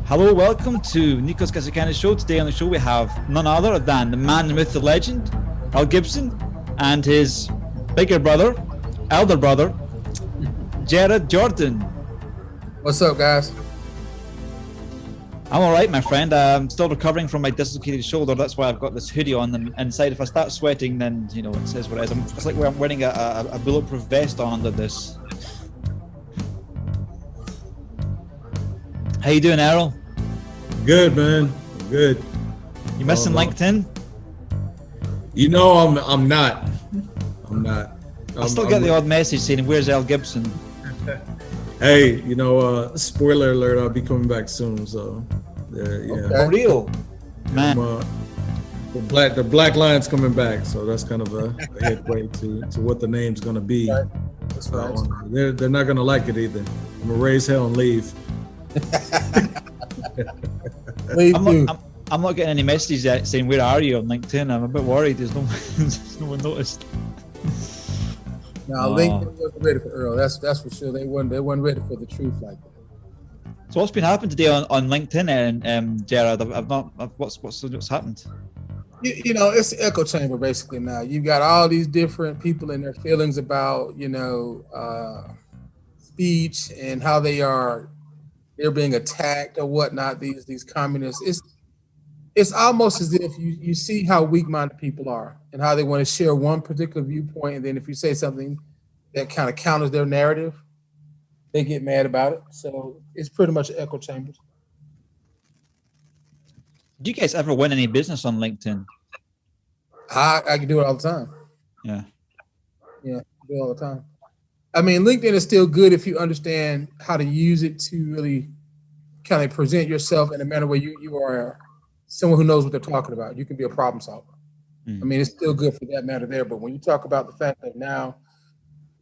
Hello, welcome to Nico's Casicana Show. Today on the show we have none other than the man, the myth, the legend, Earl Gibson, and his bigger brother, elder brother, Jerod Jordan. What's up, guys? I'm all right, my friend. I'm still recovering from my dislocated shoulder. That's why I've got this hoodie on the inside. If I start sweating, then you know it says what it is. It's like I'm wearing a bulletproof vest on under this. How you doing, Earl? Good, man. Good. You missing LinkedIn? You know, I'm not. I still get the odd message saying, "Where's Earl Gibson?" Hey, you know, spoiler alert, I'll be coming back soon. So, yeah. Okay. For real, man. The Black Lion's coming back, so that's kind of a headway to what the name's gonna be. Right. That's right. They're not gonna like it either. I'm gonna raise hell and leave. I'm not getting any messages yet saying where are you on LinkedIn. I'm a bit worried. There's no one noticed. No, LinkedIn wasn't ready for Earl. That's for sure. They weren't ready for the truth like that. So what's been happening today on LinkedIn, and Jerod? What's happened? You know, it's the echo chamber basically now. You've got all these different people and their feelings about speech and how they're being attacked or whatnot. These communists. It's almost as if you see how weak-minded people are and how they want to share one particular viewpoint, and then if you say something that kind of counters their narrative, they get mad about it. So it's pretty much an echo chamber. Do you guys ever win any business on LinkedIn? I can do it all the time. Yeah, I do it all the time. I mean, LinkedIn is still good if you understand how to use it to really kind of present yourself in a manner where you are someone who knows what they're talking about. You can be a problem solver. I mean, it's still good for that matter there. But when you talk about the fact that now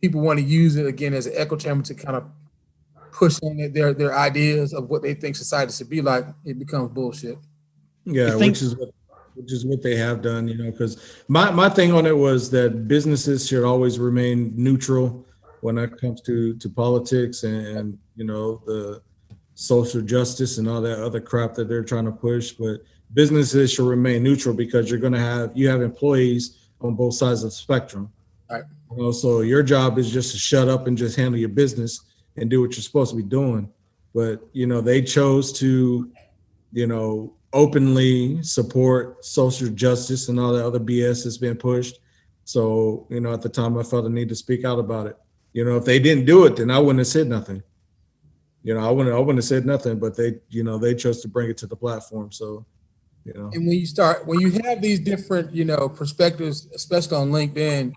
people want to use it again as an echo chamber to kind of push on their ideas of what they think society should be like, it becomes bullshit. Yeah, which is what they have done, you know, because my thing on it was that businesses should always remain neutral when it comes to politics and you know, the social justice and all that other crap that they're trying to push. But businesses should remain neutral because you have employees on both sides of the spectrum. Right. You know, so your job is just to shut up and just handle your business and do what you're supposed to be doing. But, you know, they chose to, you know, openly support social justice and all that other BS that's been pushed. So, you know, at the time I felt a need to speak out about it. You know, if they didn't do it, then I wouldn't have said nothing. You know, I wouldn't have said nothing, but they chose to bring it to the platform. So, you know. And when you have these different, you know, perspectives, especially on LinkedIn,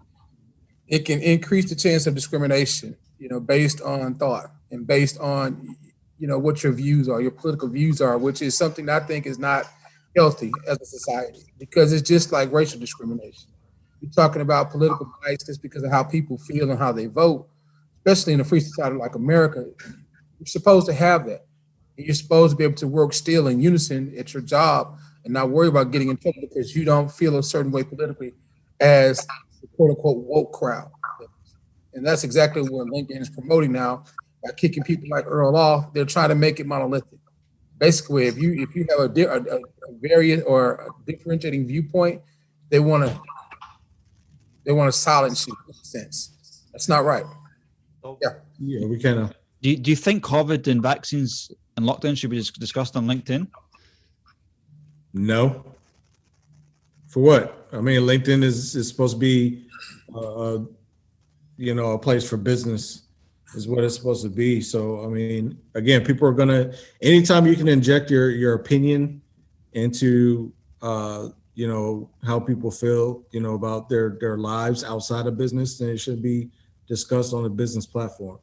it can increase the chance of discrimination, you know, based on thought and based on, you know, what your views are, your political views are, which is something that I think is not healthy as a society because it's just like racial discrimination. You're talking about political bias just because of how people feel and how they vote, especially in a free society like America. You're supposed to have that. And you're supposed to be able to work still in unison at your job and not worry about getting in trouble because you don't feel a certain way politically as the quote unquote woke crowd. And that's exactly what LinkedIn is promoting now by kicking people like Earl off. They're trying to make it monolithic. Basically, if you have a variant or a differentiating viewpoint, they want to silence you in a sense. That's not right. Yeah, we kind of. Do you think COVID and vaccines and lockdown should be discussed on LinkedIn? No. For what? I mean, LinkedIn is supposed to be, you know, a place for business is what it's supposed to be. So, I mean, again, people are anytime you can inject your opinion into, you know, how people feel, you know, about their lives outside of business, then it should be discussed on a business platform.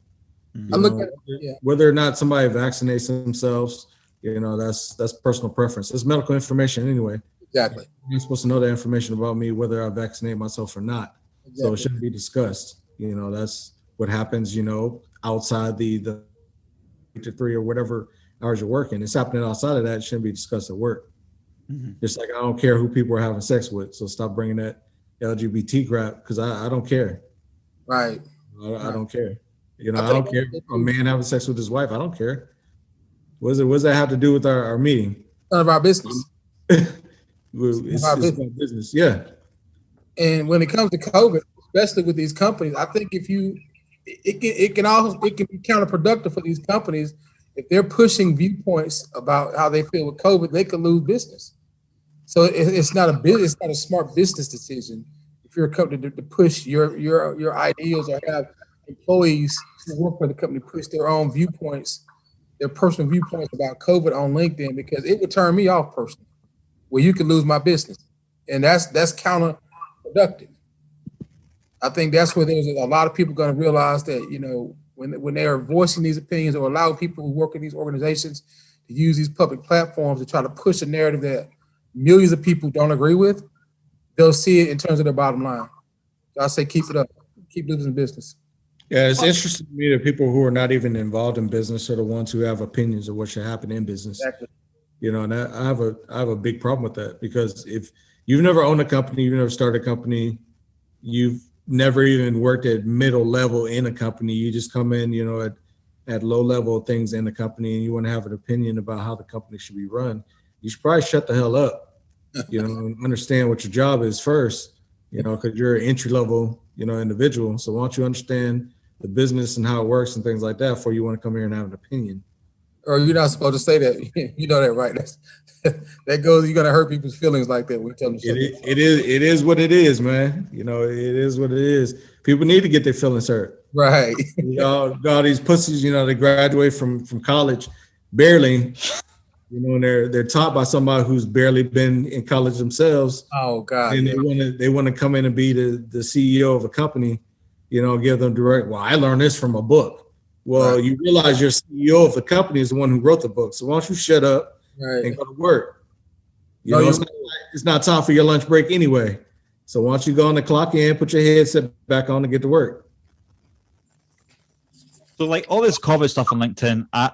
Whether or not somebody vaccinates themselves, you know, that's personal preference. It's medical information anyway. Exactly. You're supposed to know that information about me, whether I vaccinate myself or not. Exactly. So it shouldn't be discussed. You know, that's what happens, you know, outside the 8 to 3 or whatever hours you're working. It's happening outside of that. It shouldn't be discussed at work. Mm-hmm. Just like I don't care who people are having sex with. So stop bringing that LGBT crap because I don't care. Right. I don't care. You know, I don't care if a man having sex with his wife. I don't care. What does that have to do with our meeting? None of our business. It's about business. Yeah. And when it comes to COVID, especially with these companies, I think it can be counterproductive for these companies if they're pushing viewpoints about how they feel with COVID. They could lose business. So it's not a smart business decision if you're a company to push your ideals or have employees who work for the company push their own viewpoints, their personal viewpoints about COVID on LinkedIn, because it would turn me off personally. Well, you could lose my business, and that's counterproductive. I think that's where there's a lot of people going to realize that, you know, when they are voicing these opinions or allow people who work in these organizations to use these public platforms to try to push a narrative that millions of people don't agree with, they'll see it in terms of their bottom line. So I say keep it up, keep losing business. Yeah, it's interesting to me that people who are not even involved in business are the ones who have opinions of what should happen in business. Exactly. You know, and I have a big problem with that, because if you've never owned a company, you've never started a company, you've never even worked at middle level in a company, you just come in, you know, at low level things in the company, and you want to have an opinion about how the company should be run, you should probably shut the hell up, you know, and understand what your job is first, you know, because you're an entry level, you know, individual. So why don't you understand the business and how it works and things like that before you want to come here and have an opinion. Or you're not supposed to say that. You know that, right? That goes. You're gonna hurt people's feelings like that when you tell them. It is what it is, man. You know, it is what it is. People need to get their feelings hurt. Right. You know, all these pussies, you know, they graduate from college barely, you know, and they're taught by somebody who's barely been in college themselves. Oh God. And they want to come in and be the CEO of a company, you know, give them direct. Well, I learned this from a book. Well, right. You realize your CEO of the company is the one who wrote the book. So why don't you shut up and go to work? You know, it's not time for your lunch break anyway. So why don't you go on the clock in, put your headset back on and get to work? So like all this COVID stuff on LinkedIn, I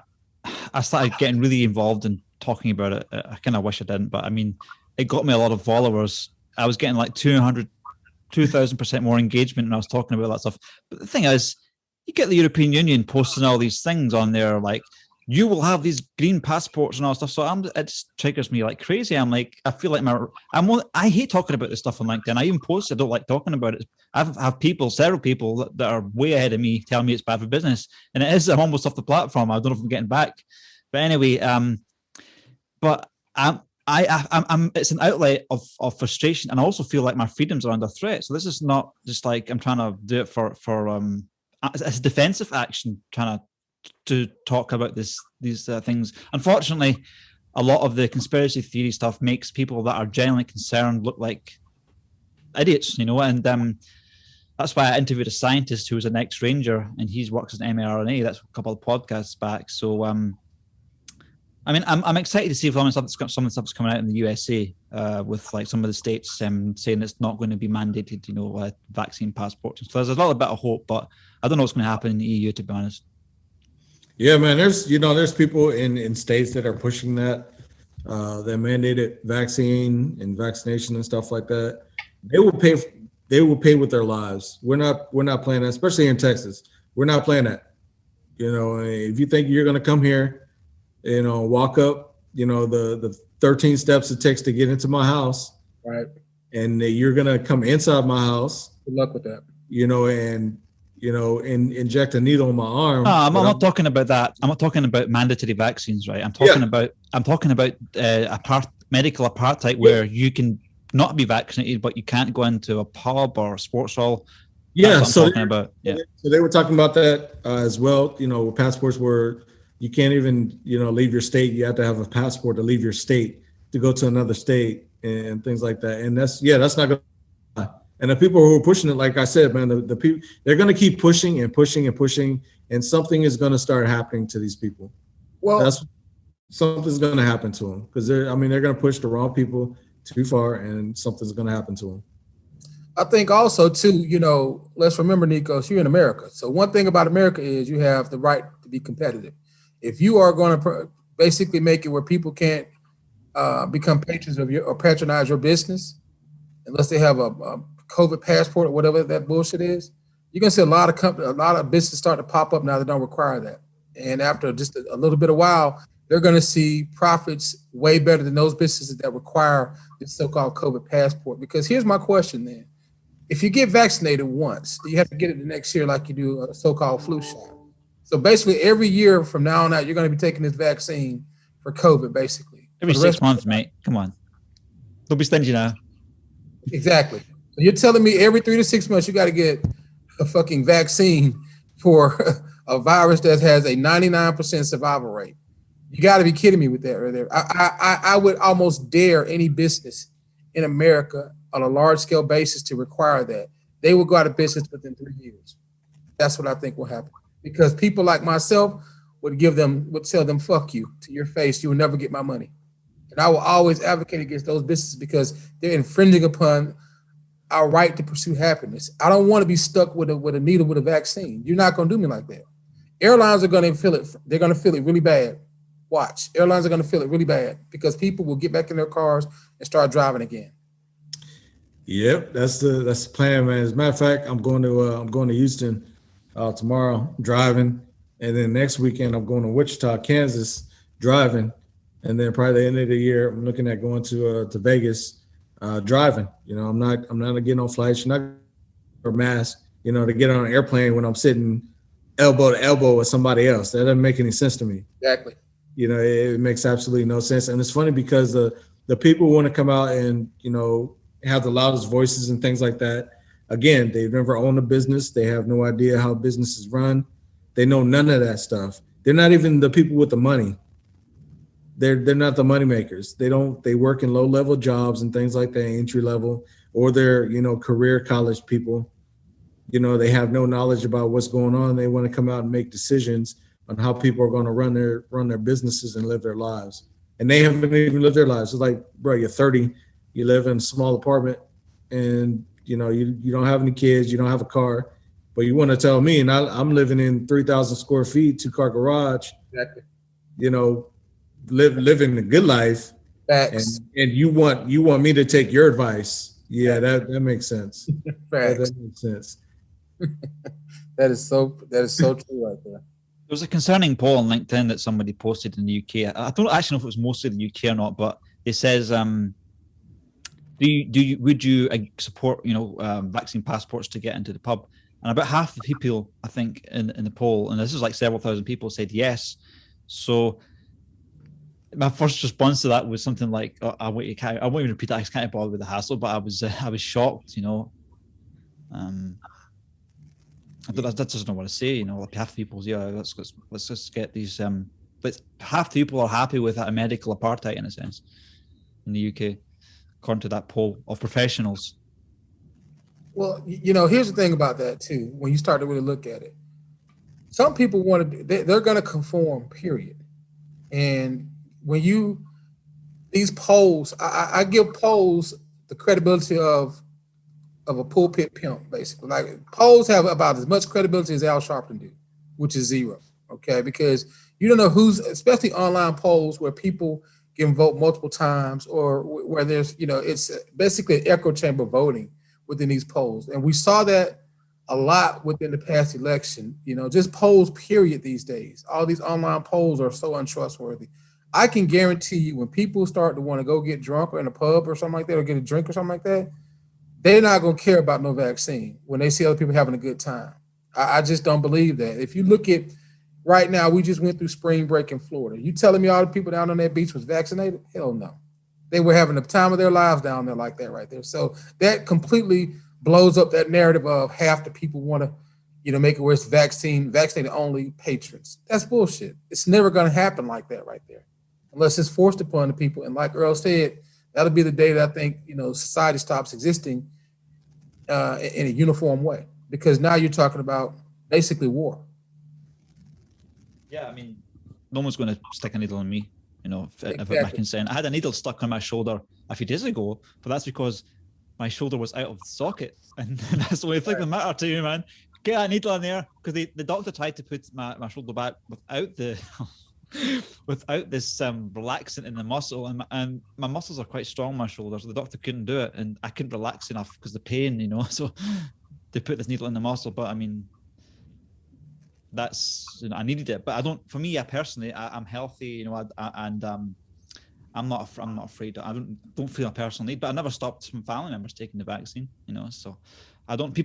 started getting really involved in talking about it. I kind of wish I didn't, but I mean, it got me a lot of followers. I was getting like 2,000% more engagement when I was talking about that stuff. But the thing is, you get the European Union posting all these things on there, like you will have these green passports and all stuff. So it just triggers me like crazy. I'm like, I feel like I hate talking about this stuff on LinkedIn. I even post, I don't like talking about it. I have several people that are way ahead of me telling me it's bad for business, and it is. I'm almost off the platform. I don't know if I'm getting back, but anyway, but I'm it's an outlet of frustration, and I also feel like my freedoms are under threat. So this is not just like I'm trying to do it for it's a defensive action, trying to talk about these things. Unfortunately, a lot of the conspiracy theory stuff makes people that are genuinely concerned look like idiots, you know. And that's why I interviewed a scientist who was an ex-ranger, and he works as an mRNA. That's a couple of podcasts back. So I mean, I'm excited to see if some of the stuff's coming out in the USA with like some of the states saying it's not going to be mandated, you know, vaccine passports. So there's a little bit of hope, but I don't know what's going to happen in the EU, to be honest. Yeah, man. There's people in states that are pushing that mandated vaccine and vaccination and stuff like that. They will pay with their lives. We're not playing that, especially in Texas. We're not playing that. You know, if you think you're going to come here, you know, walk up, you know, the 13 steps it takes to get into my house, right? And you're going to come inside my house. Good luck with that. You know, and inject a needle in my arm. No, I'm not talking about that. I'm not talking about mandatory vaccines, right? I'm talking about medical apartheid, where you can not be vaccinated, but you can't go into a pub or a sports hall. Yeah, so talking about. Yeah. So they were talking about that as well. You know, passports where you can't even, you know, leave your state. You have to have a passport to leave your state to go to another state and things like that. And that's not going to. And the people who are pushing it, like I said, man, the people, they're going to keep pushing and pushing and pushing, and something is going to start happening to these people. Well, something's going to happen to them, because they're going to push the wrong people too far, and something's going to happen to them. I think also too, you know, let's remember, Nikos, you're in America. So one thing about America is you have the right to be competitive. If you are going to basically make it where people can't become patrons of or patronize your business, unless they have a COVID passport or whatever that bullshit is, you're gonna see a lot of businesses start to pop up now that don't require that. And after just a little bit of while, they're going to see profits way better than those businesses that require this so-called COVID passport. Because here's my question then. If you get vaccinated once, you have to get it the next year like you do a so-called flu shot. So basically every year from now on out, you're going to be taking this vaccine for COVID, basically. Every 6 months, mate. Come on. Don't be stingy now. Exactly. So you're telling me every 3 to 6 months, you got to get a fucking vaccine for a virus that has a 99% survival rate. You got to be kidding me with that right there. I would almost dare any business in America on a large scale basis to require that. They will go out of business within 3 years. That's what I think will happen. Because people like myself would tell them, fuck you to your face. You will never get my money. And I will always advocate against those businesses because they're infringing upon our right to pursue happiness. I don't want to be stuck with a needle with a vaccine. You're not going to do me like that. Airlines are going to feel it. They're going to feel it really bad. Watch. Airlines are going to feel it really bad because people will get back in their cars and start driving again. Yep, that's the plan, man. As a matter of fact, I'm going to Houston tomorrow, driving, and then next weekend I'm going to Wichita, Kansas, driving, and then probably the end of the year I'm looking at going to Vegas, driving. You know, I'm not getting on flights, not or mask. You know, to get on an airplane when I'm sitting elbow to elbow with somebody else. That doesn't make any sense to me. Exactly. You know, it makes absolutely no sense. And it's funny because the people who want to come out and, you know, have the loudest voices and things like that. Again, they've never owned a business. They have no idea how businesses run. They know none of that stuff. They're not even the people with the money. They're not the money makers. They work in low level jobs and things like that, entry level, or they're, you know, career college people. You know, they have no knowledge about what's going on. They want to come out and make decisions on how people are going to run their businesses and live their lives. And they haven't even lived their lives. It's like, bro, you're 30, you live in a small apartment, and you know, you don't have any kids, you don't have a car, but you want to tell me, and I'm living in 3,000 square feet, 2-car garage, Exactly. you know, living a good life. Facts. And you want me to take your advice. Yeah, that makes sense. Facts. That makes sense. That is so true right there. There was a concerning poll on LinkedIn that somebody posted in the UK. I don't actually know if it was mostly the UK or not, but it says, would you support, you know, vaccine passports to get into the pub? And about half the people, I think, in the poll, and this is like several thousand people, said yes. So my first response to that was something like, oh, I won't even repeat that. I can't bother with the hassle, but I was shocked, you know. That doesn't know what to say, you know. Like half the people, yeah, let's just get these. But half the people are happy with that medical apartheid in a sense in the UK, according to that poll of professionals. Well, you know, here's the thing about that too. When you start to really look at it, some people want to. They're going to conform. Period. And when these polls, I give polls the credibility of a pulpit pimp, basically. Like polls have about as much credibility as Al Sharpton do, which is zero. Okay, because you don't know who's, especially online polls where people can vote multiple times, or where there's, you know, it's basically an echo chamber voting within these polls, and we saw that a lot within the past election. You know, just polls, period. These days, all these online polls are so untrustworthy. I can guarantee you, when people start to want to go get drunk or in a pub or something like that, or get a drink or something like that, they're not going to care about no vaccine when they see other people having a good time. I just don't believe that. If you look at right now, we just went through spring break in Florida. You telling me all the people down on that beach was vaccinated? Hell no. They were having the time of their lives down there like that right there. So that completely blows up that narrative of half the people want to, you know, make it where it's vaccinated only patrons. That's bullshit. It's never going to happen like that right there, unless it's forced upon the people. And like Earl said, that'll be the day that I think, you know, society stops existing in a uniform way, because now you're talking about basically war. Yeah, I mean, no one's going to stick a needle in me, you know, Exactly. without my consent. I had a needle stuck on my shoulder a few days ago, but that's because my shoulder was out of the socket, and that's the only thing that mattered to you, man. Get that needle in there, because the doctor tried to put my shoulder back without the without this relaxant in the muscle, and my muscles are quite strong on my shoulders, so the doctor couldn't do it, and I couldn't relax enough because the pain, you know. So they put this needle in the muscle, but I mean, that's, you know, I needed it, but I don't. For me, I'm healthy, you know, and I'm not afraid. I don't feel a personal need, but I never stopped from family members taking the vaccine, you know. So I don't.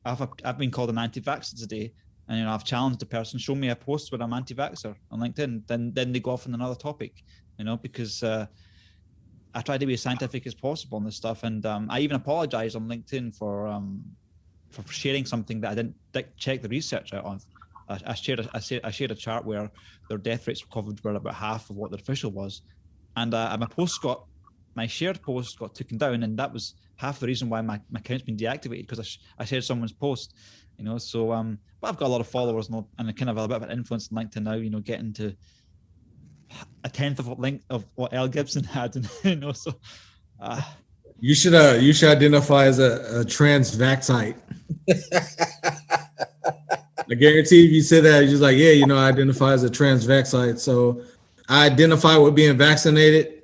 I've been called an anti-vaxxer today, and you know, I've challenged the person, show me a post where I'm anti-vaxxer on LinkedIn. Then they go off on another topic, you know, because I try to be as scientific as possible on this stuff, and I even apologized on LinkedIn for sharing something that I didn't check the research out on. I shared a chart where their death rates covered were about half of what the official was, and my shared post got taken down, and that was half the reason why my account's been deactivated, because I shared someone's post, you know. So but I've got a lot of followers and kind of a bit of an influence on LinkedIn now, you know, getting to a tenth of what Earl Gibson had, and you know. So you should identify as a trans vaxite. I guarantee if you said that, you're just like, yeah, you know, I identify as a trans vaxite. So I identify with being vaccinated.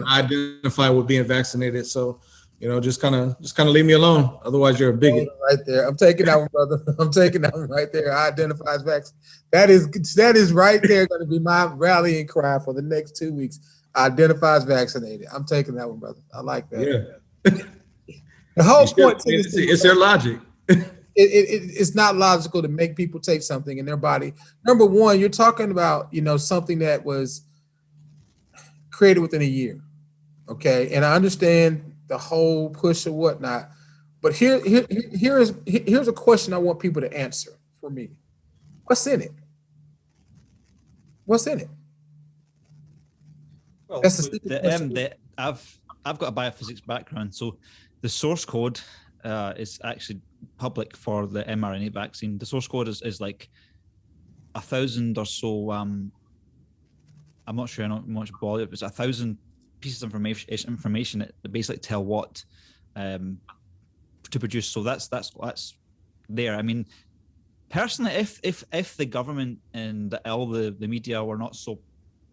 I identify with being vaccinated. So, you know, just kind of leave me alone. Otherwise, you're a bigot. Right there. I'm taking that one, brother. I'm taking that one right there. I identify as vaccinated. That is right there going to be my rallying cry for the next 2 weeks. I identify as vaccinated. I'm taking that one, brother. I like that. Yeah. The whole point to it's their logic. It's not logical to make people take something in their body. Number one, you're talking about, you know, something that was created within a year. Okay. And I understand the whole push or whatnot, but here's a question I want people to answer for me. What's in it? What's in it? Well, I've got a biophysics background, so the source code is actually public for the mRNA vaccine. The source code is like 1,000 or so. I'm not sure how much volume. It's 1,000 pieces of information that basically tell what to produce. So that's there. I mean, personally, if the government and all the media were not so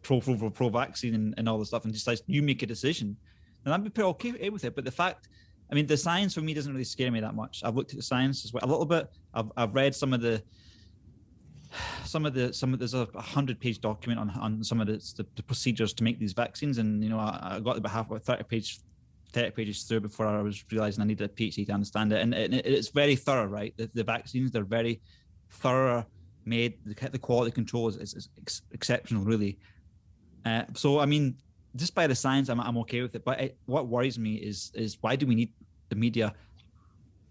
pro vaccine and all the stuff, and decides you make a decision, then I'd be pretty okay with it. But the fact, I mean, the science for me doesn't really scare me that much. I've looked at the science as well a little bit. I've read some of the there's a 100-page document on some of the procedures to make these vaccines, and you know, I got about 30 pages through before I was realizing I needed a PhD to understand it. And it's very thorough, right? The vaccines, they're very thorough made. The quality control is exceptional, really. So I mean, just by the science, I'm okay with it. But what worries me is why do we need the media?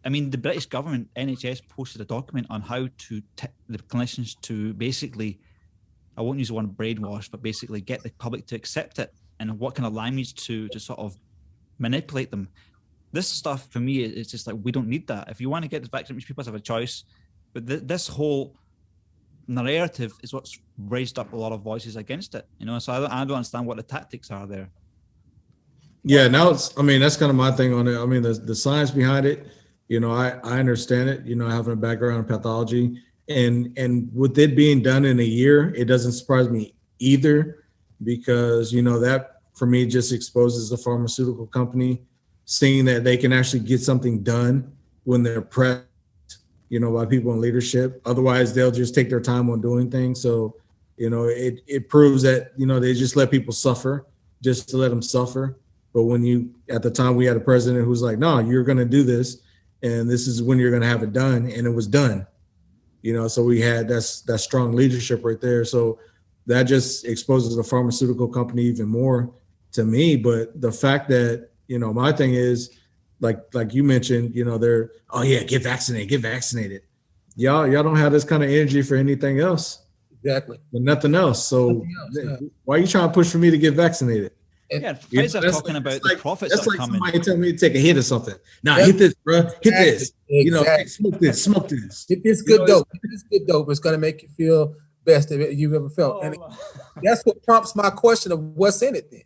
I mean, the British government, NHS, posted a document on how to the clinicians to basically, I won't use the word brainwash, but basically get the public to accept it, and what kind of language to sort of manipulate them. This stuff for me is just like, we don't need that. If you want to get the vaccine, people have a choice. But this whole narrative is what's raised up a lot of voices against it. You know, so I don't understand what the tactics are there. Yeah, now that's kind of my thing on it. I mean, the science behind it. You know, I understand it, you know, having a background in pathology, and with it being done in a year, it doesn't surprise me either, because, you know, that for me just exposes the pharmaceutical company, seeing that they can actually get something done when they're pressed, you know, by people in leadership. Otherwise, they'll just take their time on doing things. So, you know, it proves that, you know, they just let people suffer just to let them suffer. But at the time we had a president who's like, no, you're going to do this, and this is when you're going to have it done. And it was done, you know, so we had that strong leadership right there. So that just exposes the pharmaceutical company even more to me. But the fact that, you know, my thing is, like you mentioned, you know, they're, oh yeah, get vaccinated. Y'all don't have this kind of energy for anything else. Exactly. But nothing else. So why are you trying to push for me to get vaccinated? Yeah, Pfizer's talking about the profits that are coming. Somebody telling me to take a hit or something. Nah, hit this, bro. Hit this. Exactly. You know, smoke this. Hit this good dope. Hit this good dope. It's going to make you feel best you've ever felt. And that's what prompts my question of what's in it then.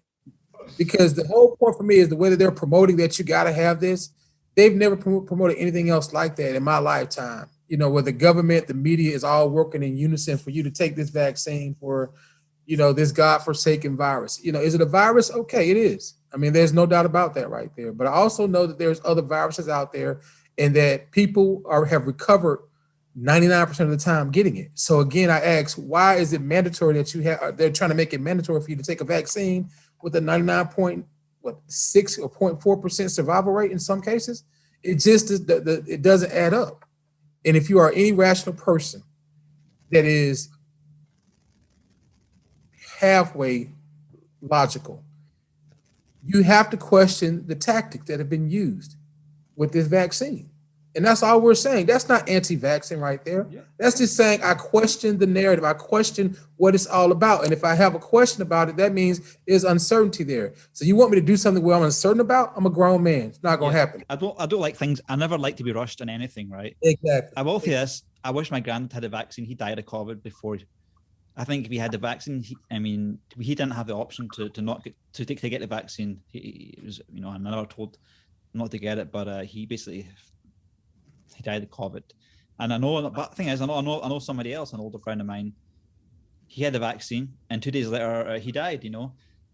Because the whole point for me is the way that they're promoting that you got to have this. They've never promoted anything else like that in my lifetime. You know, where the government, the media is all working in unison for you to take this vaccine for, you know, this godforsaken virus. You know, is it a virus? Okay, it is. I mean, there's no doubt about that right there. But I also know that there's other viruses out there, and that people have recovered 99% of the time getting it. So again, I ask, why is it mandatory that you have, they're trying to make it mandatory for you to take a vaccine with a 99.6 or 0.4% survival rate in some cases? It just, it doesn't add up. And if you are any rational person that is halfway logical, you have to question the tactics that have been used with this vaccine. And that's all we're saying. That's not anti-vaccine right there. Yeah. That's just saying I question the narrative. I question what it's all about. And if I have a question about it, that means there's uncertainty there. So you want me to do something where I'm uncertain about? I'm a grown man. It's not going to happen. I don't like things. I never like to be rushed on anything, right? Exactly. I will say this. I wish my granddad had a vaccine. He died of COVID before. I think if he had the vaccine, he didn't have the option to get the vaccine. He was, I'm never told not to get it, but he died of COVID. And I know, but the thing is, I know somebody else, an older friend of mine, he had the vaccine, and 2 days later he died.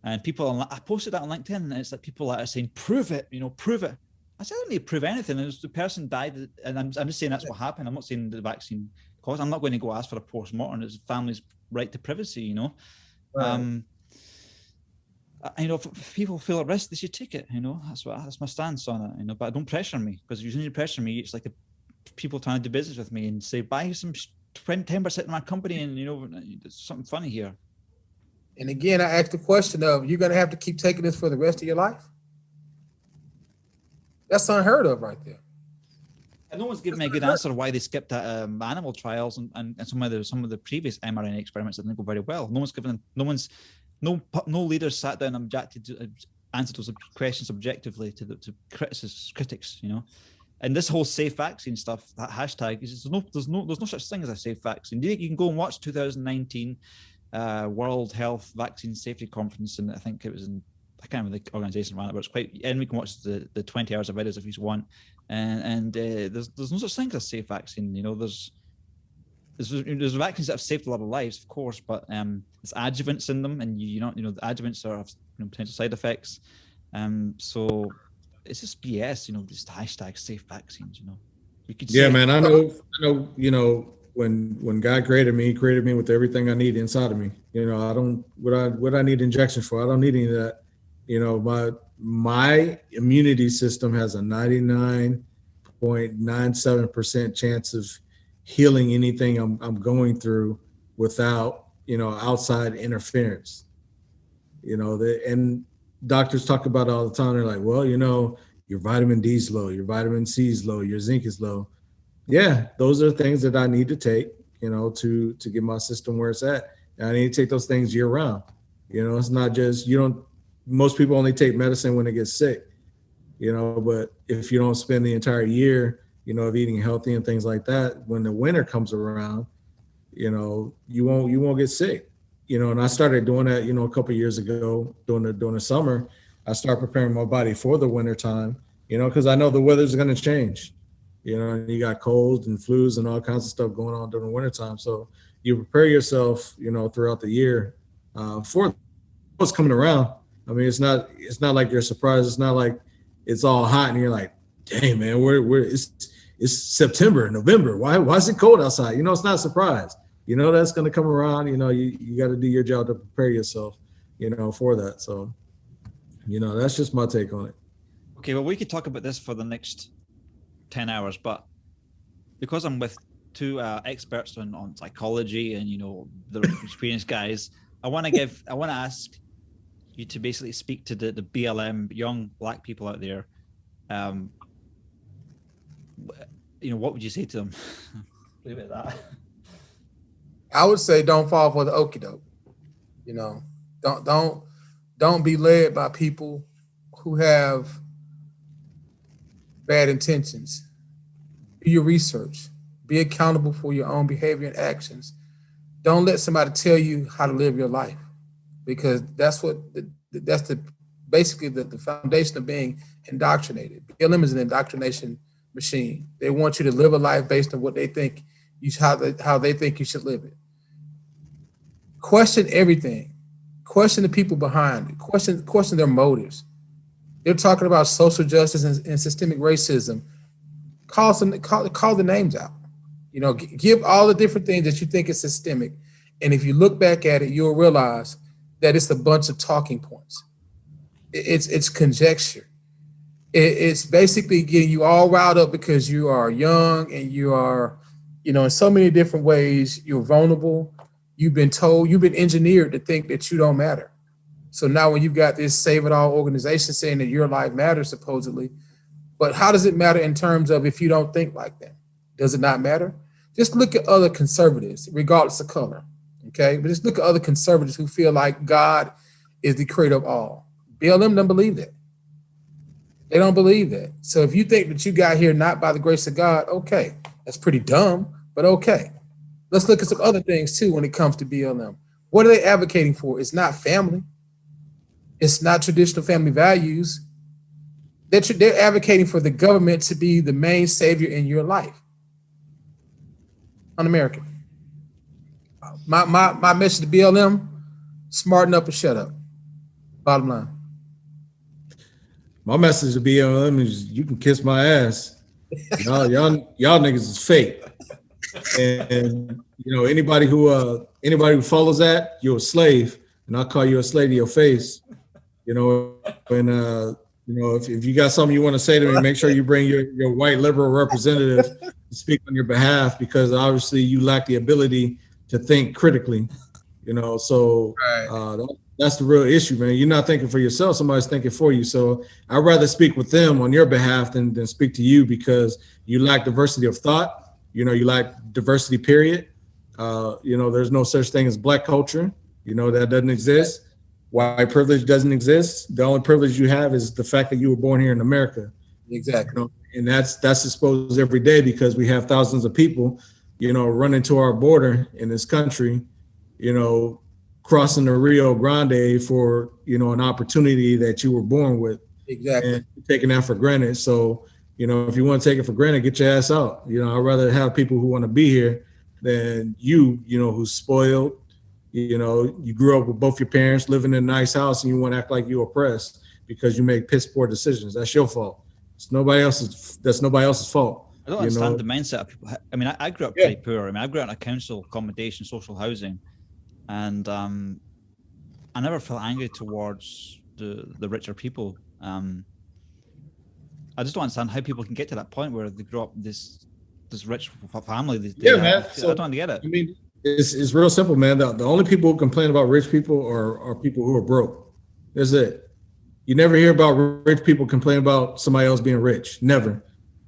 And people, I posted that on LinkedIn, and it's like people that are saying, "Prove it, prove it." I said, I don't need to prove anything. The person died, and I'm just saying that's what happened. I'm not saying the vaccine caused. I'm not going to go ask for a post-mortem. It's the family's right to privacy. Right. If people feel at risk, they should take it. That's my stance on it. But don't pressure me, because if you pressure me, it's like people trying to do business with me and say, buy some 10% of my company, and there's something funny here. And again, I asked the question of, you're going to have to keep taking this for the rest of your life? That's unheard of right there. And no one's given me a good answer why they skipped that animal trials and some of the previous mRNA experiments that didn't go very well. No leaders sat down and objected to answer those questions objectively to critics. And this whole safe vaccine stuff, that hashtag, there's no such thing as a safe vaccine. You can go and watch 2019 World Health Vaccine Safety Conference, and I think it was in, I can't remember the organization ran it, but it's quite, and we can watch the 20 hours of videos if you want. And there's no such thing as a safe vaccine. There's vaccines that have saved a lot of lives, of course, but there's adjuvants in them, and the adjuvants have potential side effects. So it's just BS, this hashtag safe vaccines. We could say, man, I know. When God created me, He created me with everything I need inside of me. I don't what I need injections for. I don't need any of that. My immunity system has a 99.97% chance of healing anything I'm going through without, outside interference. And doctors talk about it all the time. They're like, well, your vitamin D is low, your vitamin C is low, your zinc is low. Yeah, those are things that I need to take, to get my system where it's at. And I need to take those things year round. It's not just, most people only take medicine when they get sick, but if you don't spend the entire year, of eating healthy and things like that, when the winter comes around, you won't get sick, and I started doing that, a couple of years ago during the summer. I started preparing my body for the winter time, because I know the weather's going to change, and you got colds and flus and all kinds of stuff going on during the winter time. So you prepare yourself, throughout the year for what's coming around. I mean, it's not like you're surprised. It's not like it's all hot and you're like, dang, man, it's September, November. Why is it cold outside? It's not a surprise. That's going to come around. You got to do your job to prepare yourself, for that. So, that's just my take on it. Okay, well, we could talk about this for the next 10 hours, but because I'm with two experts on psychology and, the experienced guys, I want to ask you to basically speak to the BLM, young Black people out there. What would you say to them? Leave it at that. I would say don't fall for the okie doke. Don't be led by people who have bad intentions. Do your research. Be accountable for your own behavior and actions. Don't let somebody tell you how to live your life, because that's basically the foundation of being indoctrinated. BLM is an indoctrination machine. They want you to live a life based on what they think how they think you should live it. Question everything. Question the people behind it. Question their motives. They're talking about social justice and systemic racism. Call the names out. You know, give all the different things that you think is systemic. And if you look back at it, you'll realize that it's a bunch of talking points. It's conjecture. It's basically getting you all riled up because you are young and you are, you know, in so many different ways, you're vulnerable. You've been told, you've been engineered to think that you don't matter. So now when you've got this Save It All organization saying that your life matters supposedly, but how does it matter in terms of if you don't think like that? Does it not matter? Just look at other conservatives, regardless of color, okay? But just look at other conservatives who feel like God is the creator of all. BLM don't believe that. They don't believe that. So if you think that you got here not by the grace of God, okay, that's pretty dumb, but okay. Let's look at some other things too when it comes to BLM. What are they advocating for? It's not family. It's not traditional family values. They're advocating for the government to be the main savior in your life. Un-American. My message to BLM, smarten up and shut up. Bottom line. My message to BLM is you can kiss my ass. Y'all niggas is fake. And you know, anybody who follows that, you're a slave, and I'll call you a slave to your face. You know, and you know, if you got something you want to say to me, make sure you bring your white liberal representative to speak on your behalf, because obviously you lack the ability to think critically. You know, so that's the real issue, man. You're not thinking for yourself; somebody's thinking for you. So I'd rather speak with them on your behalf than speak to you, because you lack diversity of thought. You know, you lack diversity, period. You know, there's no such thing as black culture. You know, that doesn't exist. White privilege doesn't exist. The only privilege you have is the fact that you were born here in America. Exactly. You know, and that's exposed every day, because we have thousands of people, you know, running to our border in this country, you know, crossing the Rio Grande for, you know, an opportunity that you were born with. Exactly. And taking that for granted. So, you know, if you want to take it for granted, get your ass out. You know, I'd rather have people who want to be here than you know, who's spoiled. You know, you grew up with both your parents, living in a nice house, and you want to act like you're oppressed because you make piss poor decisions. That's your fault. That's nobody else's fault. I don't understand the mindset of people. I mean, I grew up pretty poor. I mean, I grew up in a council accommodation, social housing, and I never felt angry towards the richer people. I just don't understand how people can get to that point where they grow up this rich family. Man. So, I don't get it. I mean, it's real simple, man. The only people who complain about rich people are people who are broke. That's it. You never hear about rich people complain about somebody else being rich. Never.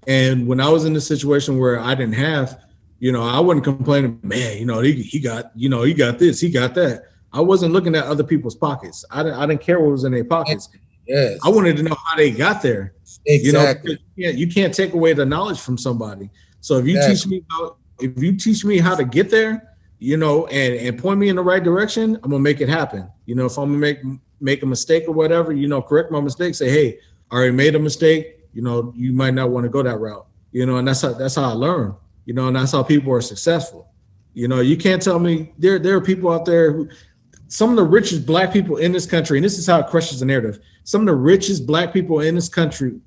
And when I was in a situation where I didn't have, you know, I wasn't complaining, man, you know, he got this, he got that. I wasn't looking at other people's pockets. I didn't care what was in their pockets. Yes. I wanted to know how they got there. Exactly. You know, you can't take away the knowledge from somebody. So if you teach me how to get there, you know, and point me in the right direction, I'm gonna make it happen. You know, if I'm gonna make a mistake or whatever, you know, correct my mistake, say, hey, I already made a mistake, you know, you might not want to go that route. You know, and that's how I learn, you know, and that's how people are successful. You know, you can't tell me there are people out there who, some of the richest black people in this country, and this is how it crushes the narrative, some of the richest black people in this country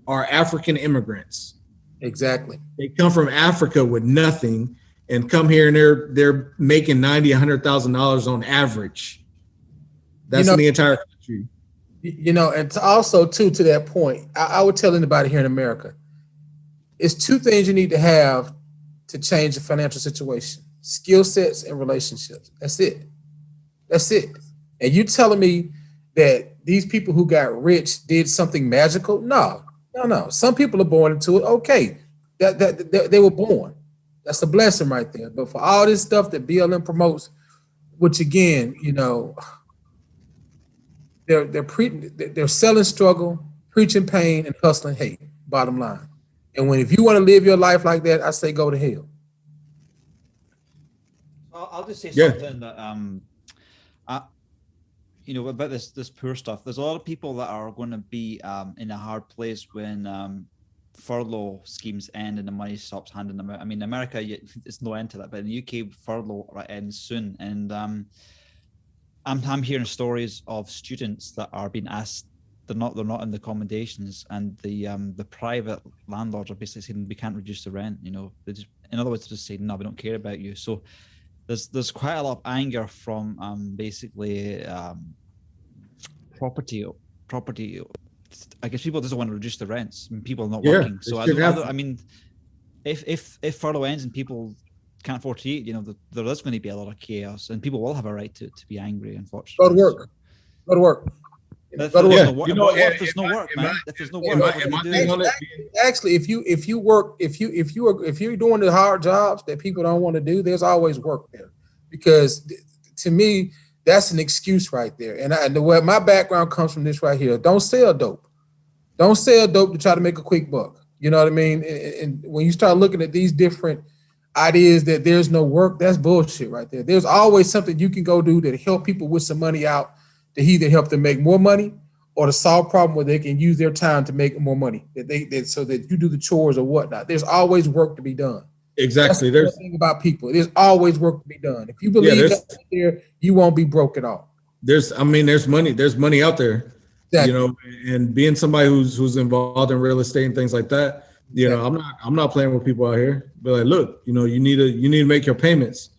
are African immigrants. Exactly. They come from Africa with nothing and come here and they're making $90,000, $100,000 on average. That's in the entire country. You know, and also to that point, I would tell anybody here in America, it's two things you need to have to change the financial situation: skill sets and relationships. That's it. That's it. And you telling me that these people who got rich did something magical? No. Some people are born into it. Okay, that they were born. That's a blessing right there. But for all this stuff that BLM promotes, which again, you know, they're selling struggle, preaching pain, and hustling hate. Bottom line. And if you want to live your life like that, I say go to hell. I'll just say something that you know, about this poor stuff. There's a lot of people that are going to be in a hard place when furlough schemes end and the money stops handing them out. I mean, America, it's no end to that, but in the UK, furlough ends soon, and I'm hearing stories of students that are being asked they're not in the accommodations, and the private landlords are basically saying we can't reduce the rent. You know, they just, in other words, they just say no, we don't care about you. So there's quite a lot of anger from basically property. I guess people just want to reduce the rents and people are not working. So I mean, if furlough ends and people can't afford to eat, you know, there is going to be a lot of chaos, and people will have a right to be angry. Unfortunately, go to work. Go to work. If there's no work, man. If there's no work, actually, if you're doing the hard jobs that people don't want to do, there's always work there. Because to me, that's an excuse right there. And where my background comes from this right here. Don't sell dope. Don't sell dope to try to make a quick buck. You know what I mean? And when you start looking at these different ideas that there's no work, that's bullshit right there. There's always something you can go do to help people with some money out, to either help them make more money or to solve a problem where they can use their time to make more money, so that you do the chores or whatnot. There's always work to be done. Exactly. That's the thing about people. There's always work to be done. If you believe that there, you won't be broke at all. There's money out there. Exactly. You know, and being somebody who's involved in real estate and things like that, you know, I'm not playing with people out here. But like, look, you know, you need to make your payments.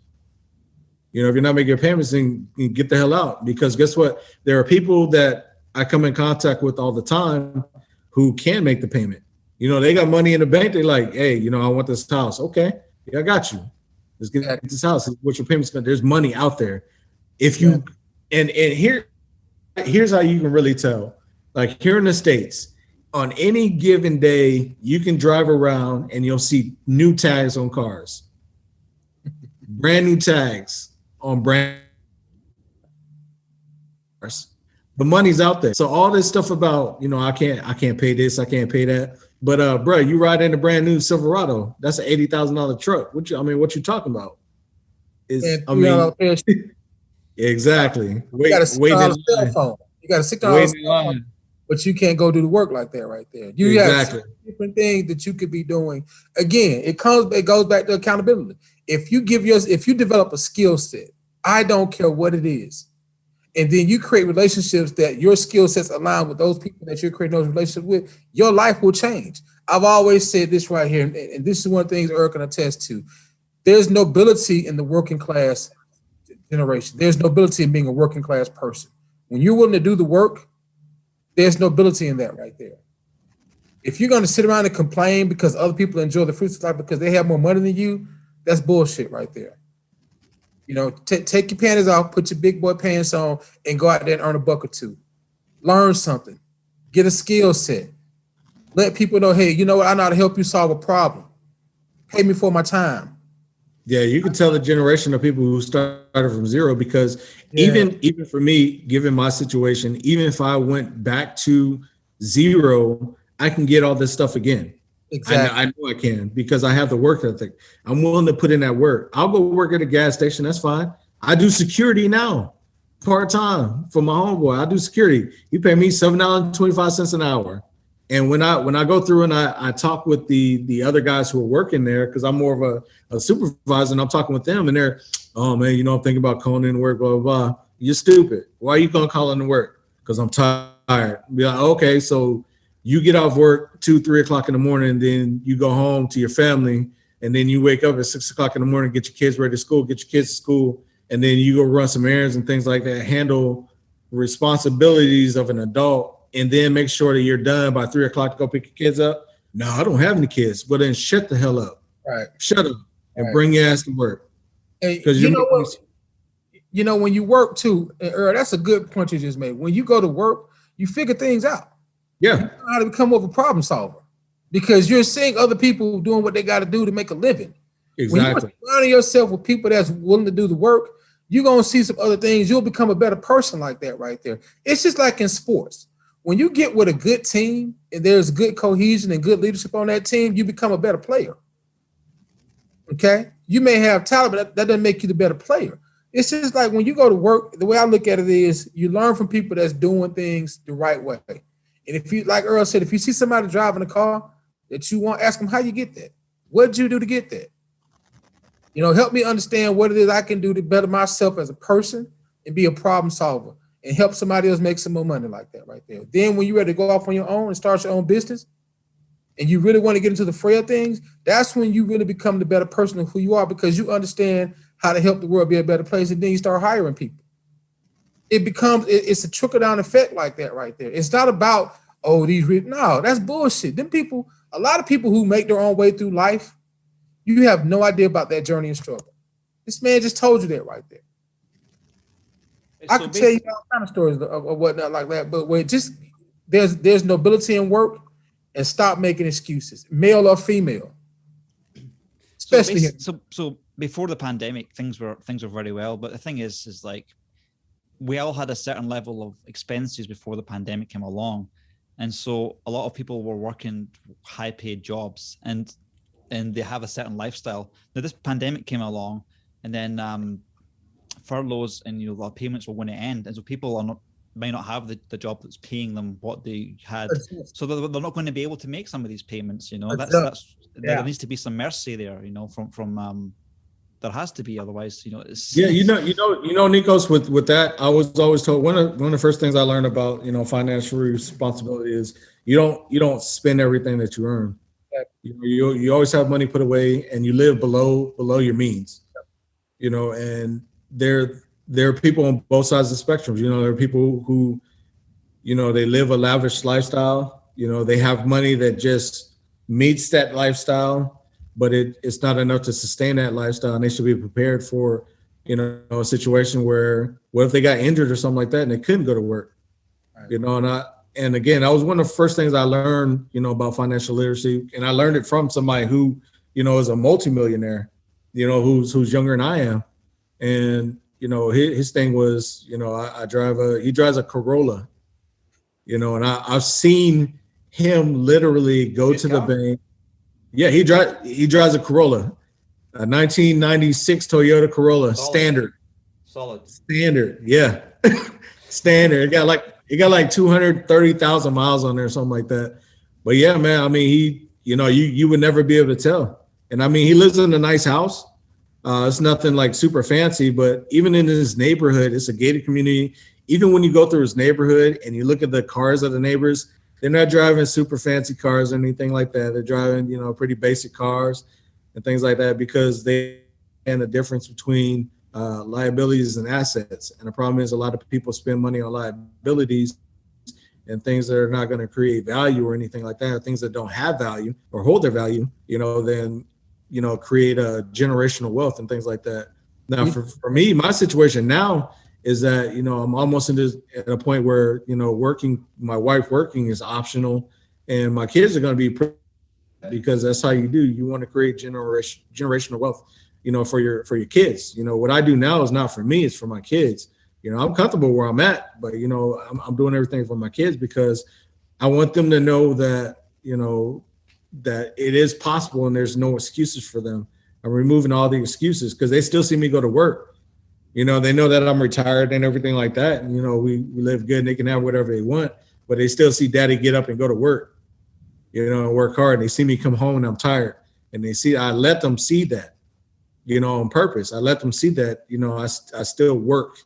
You know, if you're not making your payments, then you get the hell out. Because guess what? There are people that I come in contact with all the time who can make the payment. You know, they got money in the bank. They're like, hey, you know, I want this house. Okay, yeah, I got you. Let's get this house. What's your payments? There's money out there. If you and here's how you can really tell. Like here in the States, on any given day, you can drive around and you'll see new tags on cars, brand new tags on brand cars. The money's out there. So all this stuff about, you know, I can't pay this, I can't pay that. But bro, you ride in a brand new Silverado. That's an $80,000 truck. What you talking about? Exactly. You got a $6 phone. You got a $6 phone, but you can't go do the work like that right there. You have different things that you could be doing. Again, it goes back to accountability. If you develop a skill set, I don't care what it is, and then you create relationships that your skill sets align with those people that you're creating those relationships with, your life will change. I've always said this right here, and this is one of the things Earl can attest to. There's nobility in the working class generation. There's nobility in being a working class person. When you're willing to do the work, there's nobility in that right there. If you're going to sit around and complain because other people enjoy the fruits of life because they have more money than you, that's bullshit right there. You know, take your panties off, put your big boy pants on, and go out there and earn $1 or $2. Learn something. Get a skill set. Let people know, hey, you know what? I know how to help you solve a problem. Pay me for my time. Yeah, you can tell the generation of people who started from zero, because even for me, given my situation, even if I went back to zero, I can get all this stuff again. Exactly. I know I can, because I have the work ethic. I'm willing to put in that work. I'll go work at a gas station. That's fine. I do security now, part-time for my homeboy. I do security. He pay me $7.25 an hour. And when I go through and I talk with the other guys who are working there, because I'm more of a supervisor, and I'm talking with them, and they're, oh man, you know, I'm thinking about calling in to work, blah, blah, blah. You're stupid. Why are you gonna call in to work? Because I'm tired. Be like, okay, so you get off work 2-3 o'clock in the morning, and then you go home to your family, and then you wake up at 6 o'clock in the morning, get your kids ready to school, get your kids to school, and then you go run some errands and things like that, handle responsibilities of an adult, and then make sure that you're done by 3 o'clock to go pick your kids up. No, I don't have any kids. But then shut the hell up. Right. Shut up and bring your ass to work. Because you know what? You know, when you work too, and Earl, that's a good point you just made. When you go to work, you figure things out. Yeah. You know how to become more of a problem solver, because you're seeing other people doing what they got to do to make a living. Exactly. When you surround yourself with people that's willing to do the work, you're going to see some other things. You'll become a better person like that right there. It's just like in sports. When you get with a good team and there's good cohesion and good leadership on that team, you become a better player. Okay? You may have talent, but that doesn't make you the better player. It's just like when you go to work, the way I look at it is you learn from people that's doing things the right way. And if you, like Earl said, if you see somebody driving a car that you want, ask them how you get that. What did you do to get that? You know, help me understand what it is I can do to better myself as a person and be a problem solver. and help somebody else make some more money like that right there. Then when you're ready to go off on your own and start your own business, and you really want to get into the fray of things, that's when you really become the better person of who you are, because you understand how to help the world be a better place, and then you start hiring people. It's a trickle down effect like that right there. It's not about, oh, no, that's bullshit. Them people, a lot of people who make their own way through life, you have no idea about that journey and struggle. This man just told you that right there. I could tell you all kind of stories of whatnot like that, but where just there's nobility in work, and stop making excuses, male or female. Especially so before the pandemic, things were very well, but the thing is like we all had a certain level of expenses before the pandemic came along, and so a lot of people were working high-paid jobs, and they have a certain lifestyle. Now this pandemic came along, and then furloughs and the payments were going to end, and so people may not have the job that's paying them what they had, so they're not going to be able to make some of these payments. There needs to be some mercy there, from there has to be, otherwise, it's Nikos, with that, I was always told one of the first things I learned about financial responsibility is you don't spend everything that you earn. You always have money put away, and you live below your means. And there are people on both sides of the spectrum. There are people who, they live a lavish lifestyle. They have money that just meets that lifestyle, but it's not enough to sustain that lifestyle. And they should be prepared for, a situation where, what if they got injured or something like that and they couldn't go to work? Right. And again, that was one of the first things I learned, about financial literacy. And I learned it from somebody who, is a multimillionaire, who's younger than I am. And his thing was, he drives a Corolla, and I've seen him literally go to the bank. Yeah, he drives a Corolla, a 1996 Toyota Corolla, standard. Standard, yeah, standard. It got like 230,000 miles on there, or something like that. But yeah, man, I mean, you would never be able to tell. And I mean, he lives in a nice house. It's nothing like super fancy, but even in his neighborhood, it's a gated community. Even when you go through his neighborhood and you look at the cars of the neighbors, they're not driving super fancy cars or anything like that. They're driving, pretty basic cars and things like that, because they understand the difference between liabilities and assets. And the problem is a lot of people spend money on liabilities and things that are not going to create value or anything like that, or things that don't have value or hold their value, then create a generational wealth and things like that. Now, for me, my situation now is that, I'm almost at a point where, my wife working is optional, and my kids are going to be, because that's how you do. You want to create generational wealth, for your kids. What I do now is not for me, it's for my kids. I'm comfortable where I'm at, but, I'm doing everything for my kids because I want them to know that, that it is possible and there's no excuses for them. I'm removing all the excuses because they still see me go to work. They know that I'm retired and everything like that. And, we live good and they can have whatever they want, but they still see daddy get up and go to work, and work hard. And they see me come home and I'm tired, and I let them see that, on purpose. I let them see that, I still work,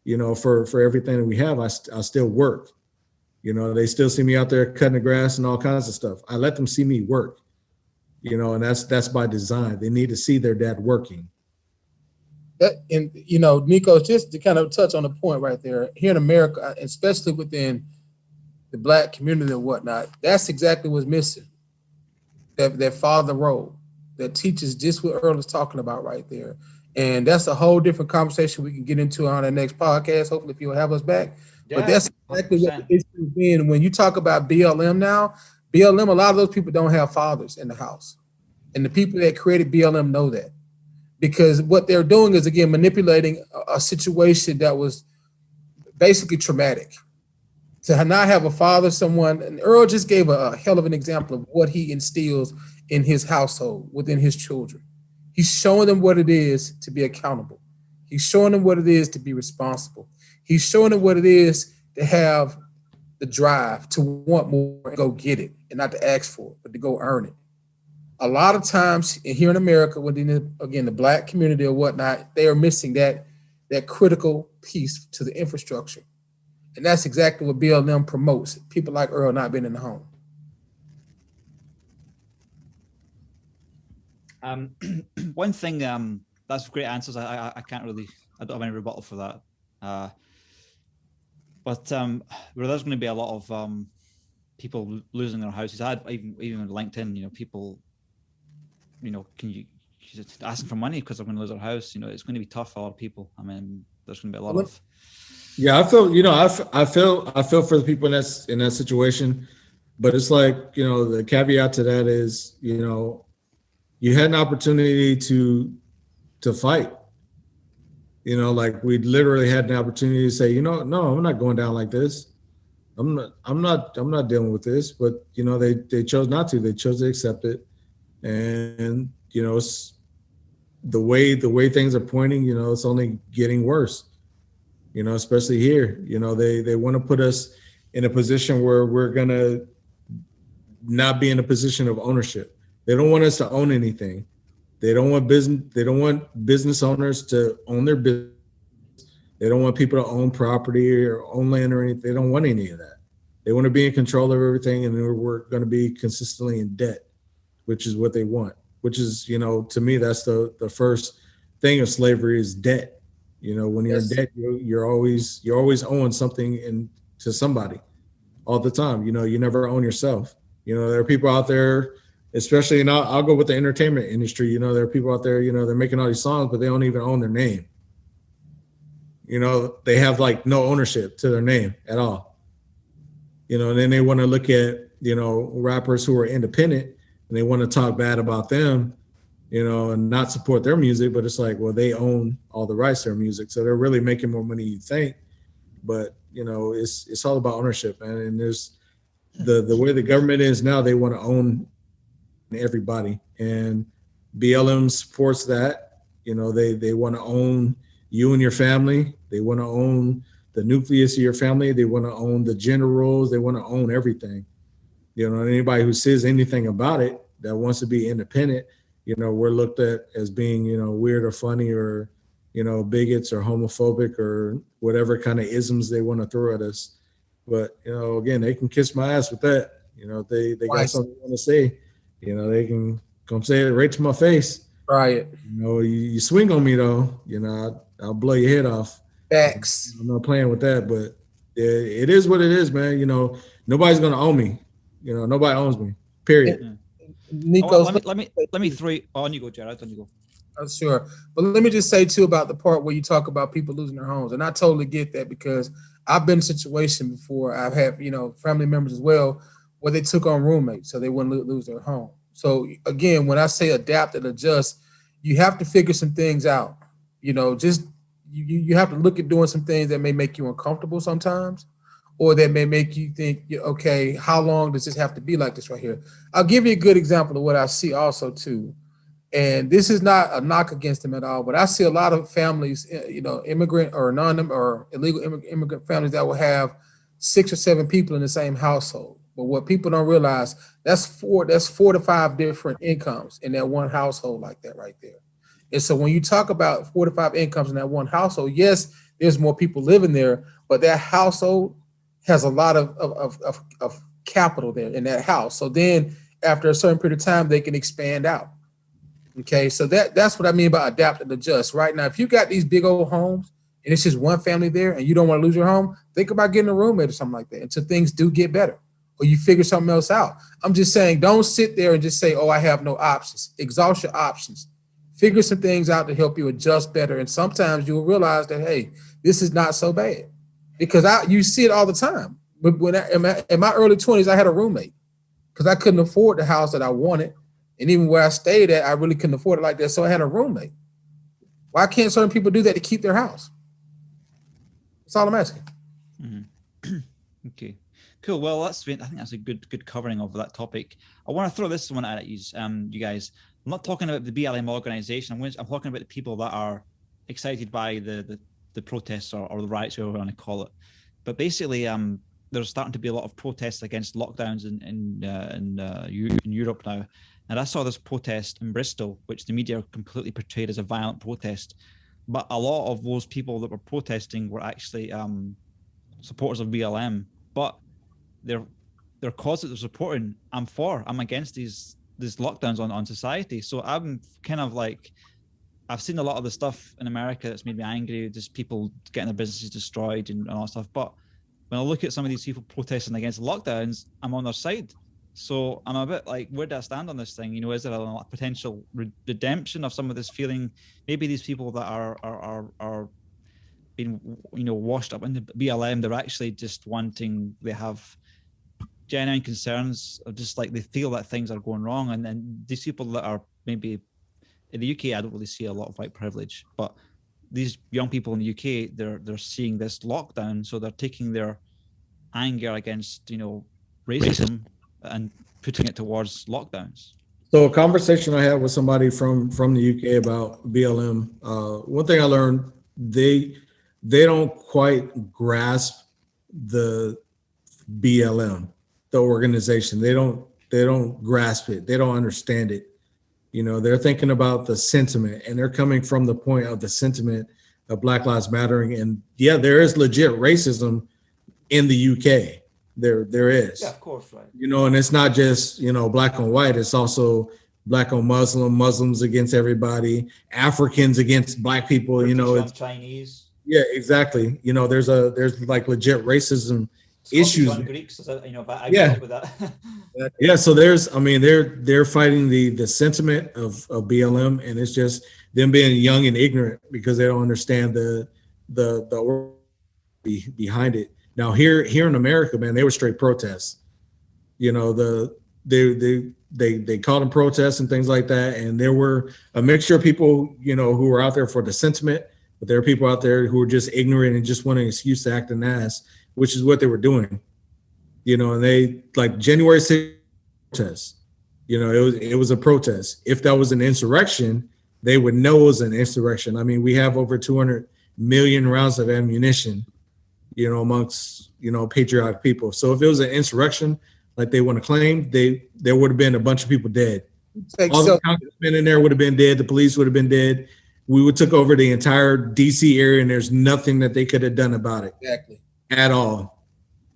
for everything that we have. I still work. They still see me out there cutting the grass and all kinds of stuff. I let them see me work, and that's by design. They need to see their dad working. And Nico, just to kind of touch on the point right there, here in America, especially within the Black community and whatnot, that's exactly what's missing. That father role that teaches just what Earl is talking about right there. And that's a whole different conversation we can get into on our next podcast. Hopefully, if you'll have us back. Yeah, but that's exactly 100%. What the issue has been. When you talk about BLM now, a lot of those people don't have fathers in the house. And the people that created BLM know that. Because what they're doing is, again, manipulating a situation that was basically traumatic. To not have a father, someone, and Earl just gave a hell of an example of what he instills in his household, within his children. He's showing them what it is to be accountable. He's showing them what it is to be responsible. He's showing them what it is to have the drive to want more and go get it, and not to ask for it, but to go earn it. A lot of times here in America, within the Black community or whatnot, they are missing that critical piece to the infrastructure. And that's exactly what BLM promotes. People like Earl not being in the home. One thing, that's great answers. I can't really, I don't have any rebuttal for that. But where there's going to be a lot of people losing their houses. I had even on LinkedIn, people, can you asking for money because they're going to lose their house? It's going to be tough for a lot of people. I mean, there's going to be a lot of. Yeah, I feel, I feel for the people in that situation, but it's like, the caveat to that is, you had an opportunity to fight. Like we literally had an opportunity to say, no, I'm not going down like this. I'm not dealing with this. But they chose not to. They chose to accept it, and it's the way things are pointing. It's only getting worse. Especially here. They want to put us in a position where we're gonna not be in a position of ownership. They don't want us to own anything. They don't want business owners to own their business. They don't want people to own property or own land or anything. They don't want any of that. They want to be in control of everything, and we're going to be consistently in debt, which is what they want. Which is, to me, that's the first thing of slavery is debt. When you're in debt, you're always owing something to somebody all the time. You never own yourself. There are people out there, especially, and I'll go with the entertainment industry. There are people out there, they're making all these songs, but they don't even own their name. They have like no ownership to their name at all. And then they want to look at, rappers who are independent and they want to talk bad about them, and not support their music. But it's like, well, they own all the rights to their music. So they're really making more money than you think. But, it's all about ownership, man. And there's the way the government is now, they want to own everybody, and BLM supports that. They want to own you and your family. They want to own the nucleus of your family. They want to own the generals. They want to own everything. Anybody who says anything about it that wants to be independent, we're looked at as being, weird or funny or, bigots or homophobic or whatever kind of isms they want to throw at us. But, again, they can kiss my ass with that. They got something they want to say. They can come say it right to my face. Right. You swing on me though, I'll blow your head off. Facts. I'm not playing with that, but it is what it is, man. Nobody's gonna own me. Nobody owns me. Period. Yeah. Nico, let me throw you. On you go, Jerod. On you go. Sure. But let me just say too about the part where you talk about people losing their homes. And I totally get that because I've been in a situation before. I've had, family members as well where they took on roommates so they wouldn't lose their home. So again, when I say adapt and adjust, you have to figure some things out. You have to look at doing some things that may make you uncomfortable sometimes, or that may make you think, okay, how long does this have to be like this right here? I'll give you a good example of what I see also too. And this is not a knock against them at all, but I see a lot of families, immigrant or or illegal immigrant families that will have 6 or 7 people in the same household. But what people don't realize, that's 4 to 5 different incomes in that one household like that right there. And so when you talk about 4 to 5 incomes in that one household, yes, there's more people living there, but that household has a lot of capital there in that house. So then after a certain period of time, they can expand out. Okay, so that's what I mean by adapt and adjust. Right now, if you got these big old homes and it's just one family there and you don't want to lose your home, think about getting a roommate or something like that until things do get better or you figure something else out. I'm just saying, don't sit there and just say, oh, I have no options. Exhaust your options. Figure some things out to help you adjust better. And sometimes you'll realize that, hey, this is not so bad. Because you see it all the time. But when in my early 20s, I had a roommate because I couldn't afford the house that I wanted. And even where I stayed at, I really couldn't afford it like that. So I had a roommate. Why can't certain people do that to keep their house? That's all I'm asking. Mm-hmm. Okay, cool. Well, I think that's a good covering of that topic. I want to throw this one at you, you guys. I'm not talking about the BLM organization. I'm talking about the people that are excited by the protests or the riots, whatever we want to call it. But basically, there's starting to be a lot of protests against lockdowns in Europe now. And I saw this protest in Bristol, which the media completely portrayed as a violent protest. But a lot of those people that were protesting were actually supporters of BLM, but their cause that they're supporting, I'm against these lockdowns on society. So I'm kind of like, I've seen a lot of the stuff in America that's made me angry, just people getting their businesses destroyed and all that stuff. But when I look at some of these people protesting against lockdowns, I'm on their side. So I'm a bit like, where do I stand on this thing? You know, is there a potential redemption of some of this feeling? Maybe these people that are being, you know, washed up in the BLM, they're actually just they have genuine concerns of just like, they feel that things are going wrong. And then these people that are maybe in the UK, I don't really see a lot of white privilege, but these young people in the UK, they're seeing this lockdown, so they're taking their anger against, you know, racism and putting it towards lockdowns. So a conversation I had with somebody from the UK about BLM, one thing I learned, they don't quite grasp the BLM, the organization. They don't grasp it. They don't understand it. You know, they're thinking about the sentiment, and they're coming from the point of the sentiment of Black Lives Mattering. And yeah, there is legit racism in the UK. There is. Yeah, of course, right. You know, and it's not just, you know, black on white. It's also black on Muslim, Muslims against everybody, Africans against black people. British, you know, it's Chinese. Yeah, exactly. You know, there's like legit racism issues. Greeks, you know, but I yeah. with that. Yeah, so they're fighting the sentiment of BLM, and it's just them being young and ignorant because they don't understand the behind it. Now here in America, man, they were straight protests. You know, they called them protests and things like that, and there were a mixture of people, you know, who were out there for the sentiment, but there are people out there who were just ignorant and just want an excuse to act an ass, which is what they were doing. You know, and they, like, January 6th protest, you know, it was a protest. If that was an insurrection, they would know it was an insurrection. I mean, we have over 200 million rounds of ammunition, you know, amongst, you know, patriotic people. So if it was an insurrection, like they want to claim, there would have been a bunch of people dead. All the congressmen in there would have been dead. The police would have been dead. We would took over the entire DC area, and there's nothing that they could have done about it. Exactly. At all.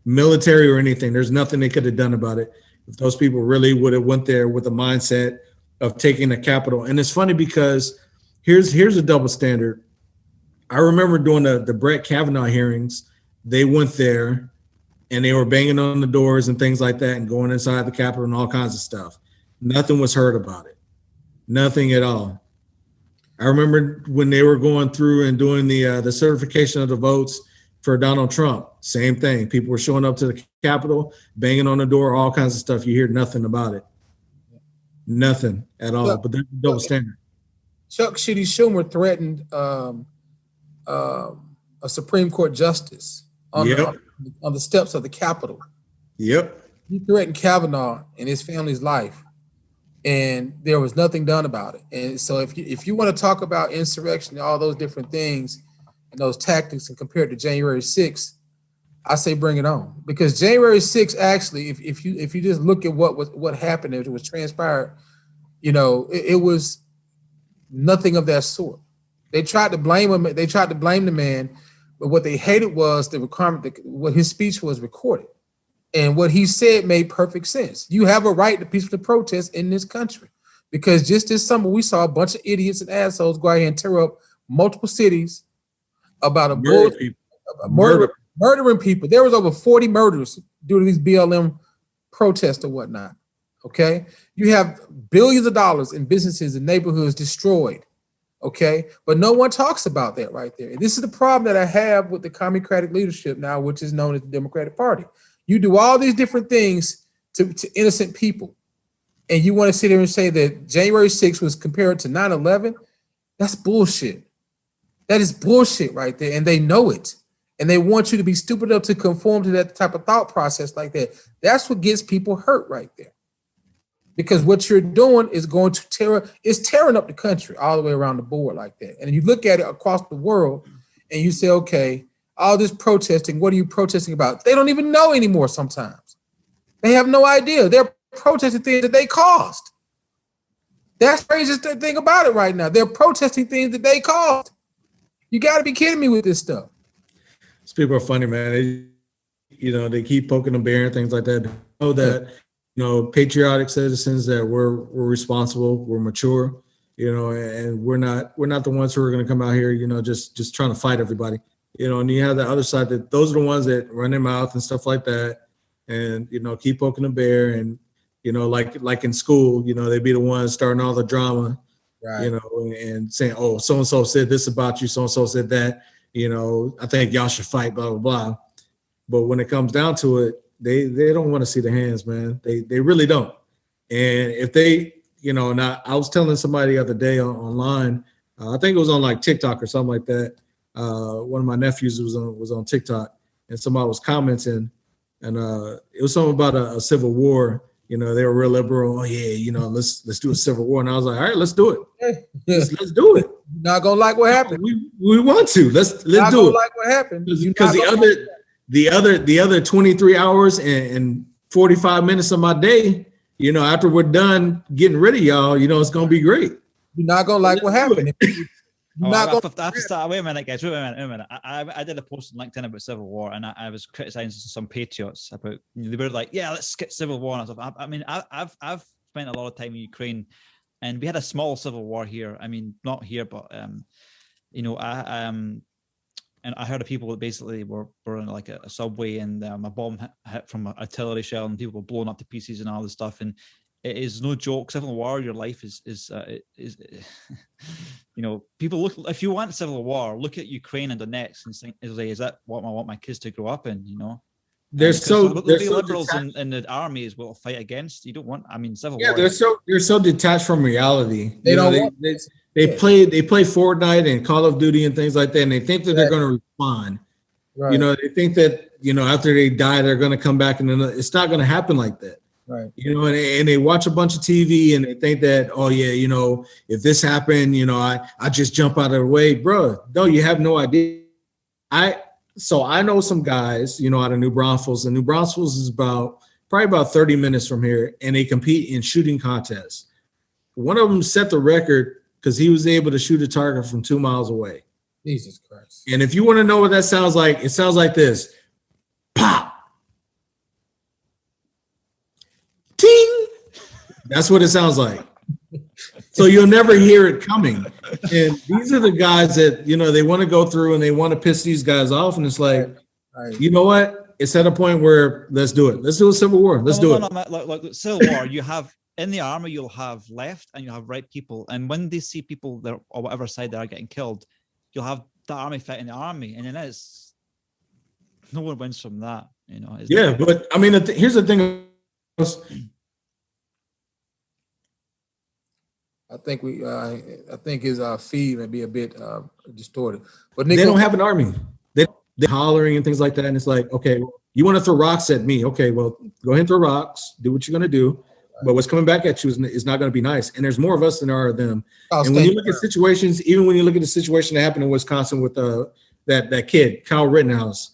Military or anything. There's nothing they could have done about it if those people really would have went there with a mindset of taking the Capitol. And it's funny because here's a double standard. I remember doing the Brett Kavanaugh hearings. They went there and they were banging on the doors and things like that and going inside the Capitol and all kinds of stuff. Nothing was heard about it. Nothing at all. I remember when they were going through and doing the certification of the votes for Donald Trump, same thing. People were showing up to the Capitol, banging on the door, all kinds of stuff. You hear nothing about it. Nothing at all. But there's a double standard. Chuck Shitty Schumer threatened a Supreme Court justice on the steps of the Capitol. Yep. He threatened Kavanaugh and his family's life, and there was nothing done about it. And so if you want to talk about insurrection and all those different things and those tactics and compare it to January 6th, I say bring it on. Because January 6th, actually, if you just look at what happened, it was transpired, you know, it was nothing of that sort. They tried to blame him. They tried to blame the man, but what they hated was the requirement, what his speech was recorded. And what he said made perfect sense. You have a right to peaceful protest in this country, because just this summer we saw a bunch of idiots and assholes go out here and tear up multiple cities about murdering people. There was over 40 murders due to these BLM protests or whatnot. Okay, you have billions of dollars in businesses and neighborhoods destroyed. Okay, but no one talks about that right there. And this is the problem that I have with the Democratic leadership now, which is known as the Democratic Party. You do all these different things to innocent people, and you want to sit there and say that January 6th was compared to 9/11? That's bullshit. That is bullshit right there, and they know it. And they want you to be stupid enough to conform to that type of thought process like that. That's what gets people hurt right there. Because what you're doing is going to tearing up the country all the way around the board like that. And you look at it across the world and you say, okay, all this protesting, what are you protesting about? They don't even know anymore sometimes. They have no idea. They're protesting things that they caused. That's the craziest thing about it right now. They're protesting things that they caused. You got to be kidding me with this stuff. These people are funny, man. they keep poking the bear and things like that. Know that, patriotic citizens, that we're responsible, we're mature, and we're not the ones who are going to come out here, just trying to fight everybody, and you have the other side that those are the ones that run their mouth and stuff like that, and, keep poking the bear, and, like in school, they be the ones starting all the drama, Right. and saying, oh, so-and-so said this about you, so-and-so said that, I think y'all should fight, blah, blah, blah. But when it comes down to it, they don't want to see the hands, man. They really don't. And if they, and I was telling somebody the other day online, I think it was on like TikTok or something like that. One of my nephews was on TikTok, and somebody was commenting, and it was something about a civil war. They were real liberal. Oh yeah, let's do a civil war. And I was like, all right, let's do it. Let's do it. You're not gonna like what happened. We want to. Let's do it. Like what happened? Because the other 23 hours and 45 minutes of my day, after we're done getting rid of y'all, it's gonna be great. You're not gonna like what happened. I have to start. Wait a minute, guys. Wait a minute. I did a post on LinkedIn about Civil War, and I was criticizing some patriots about, they were like, yeah, let's skip Civil War and stuff. I mean, I've spent a lot of time in Ukraine, and we had a small civil war here. I mean, not here, but and I heard of people that basically were in like a subway, and a bomb hit from an artillery shell, and people were blown up to pieces and all this stuff. And it is no joke. Civil war, your life is people look. If you want civil war, look at Ukraine and Donetsk and think, is that what I want my kids to grow up in? There's so liberals in the armies will fight against. You don't want. I mean, civil war. They're so detached from reality. They play Fortnite and Call of Duty and things like that, and they think that they're going to respond. Right. They think that after they die, they're going to come back, and it's not going to happen like that. Right. And they watch a bunch of TV and they think that, oh yeah, if this happened, I just jump out of the way, bro. No, you have no idea. So I know some guys, out of New Braunfels, and New Braunfels is probably about 30 minutes from here, and they compete in shooting contests. One of them set the record because he was able to shoot a target from 2 miles away. Jesus Christ. And if you want to know what that sounds like, it sounds like this. Pop. Ting. That's what it sounds like. So you'll never hear it coming. And these are the guys that, they want to go through and they want to piss these guys off. And it's like, right. You know what? It's at a point where let's do it. Let's do a civil war. Let's do it. Like civil war, you have in the army, you'll have left and you'll have right people. And when they see people that or whatever side they are getting killed, you'll have the army fighting the army. And then no one wins from that, Yeah, but I mean, here's the thing. I think his feed may be a bit distorted. But Nico, they don't have an army. They're hollering and things like that. And it's like, okay, you want to throw rocks at me? Okay, well, go ahead and throw rocks. Do what you're going to do. But what's coming back at you is not going to be nice. And there's more of us than there are of them. And when you look at situations, even when you look at the situation that happened in Wisconsin with that kid, Kyle Rittenhouse,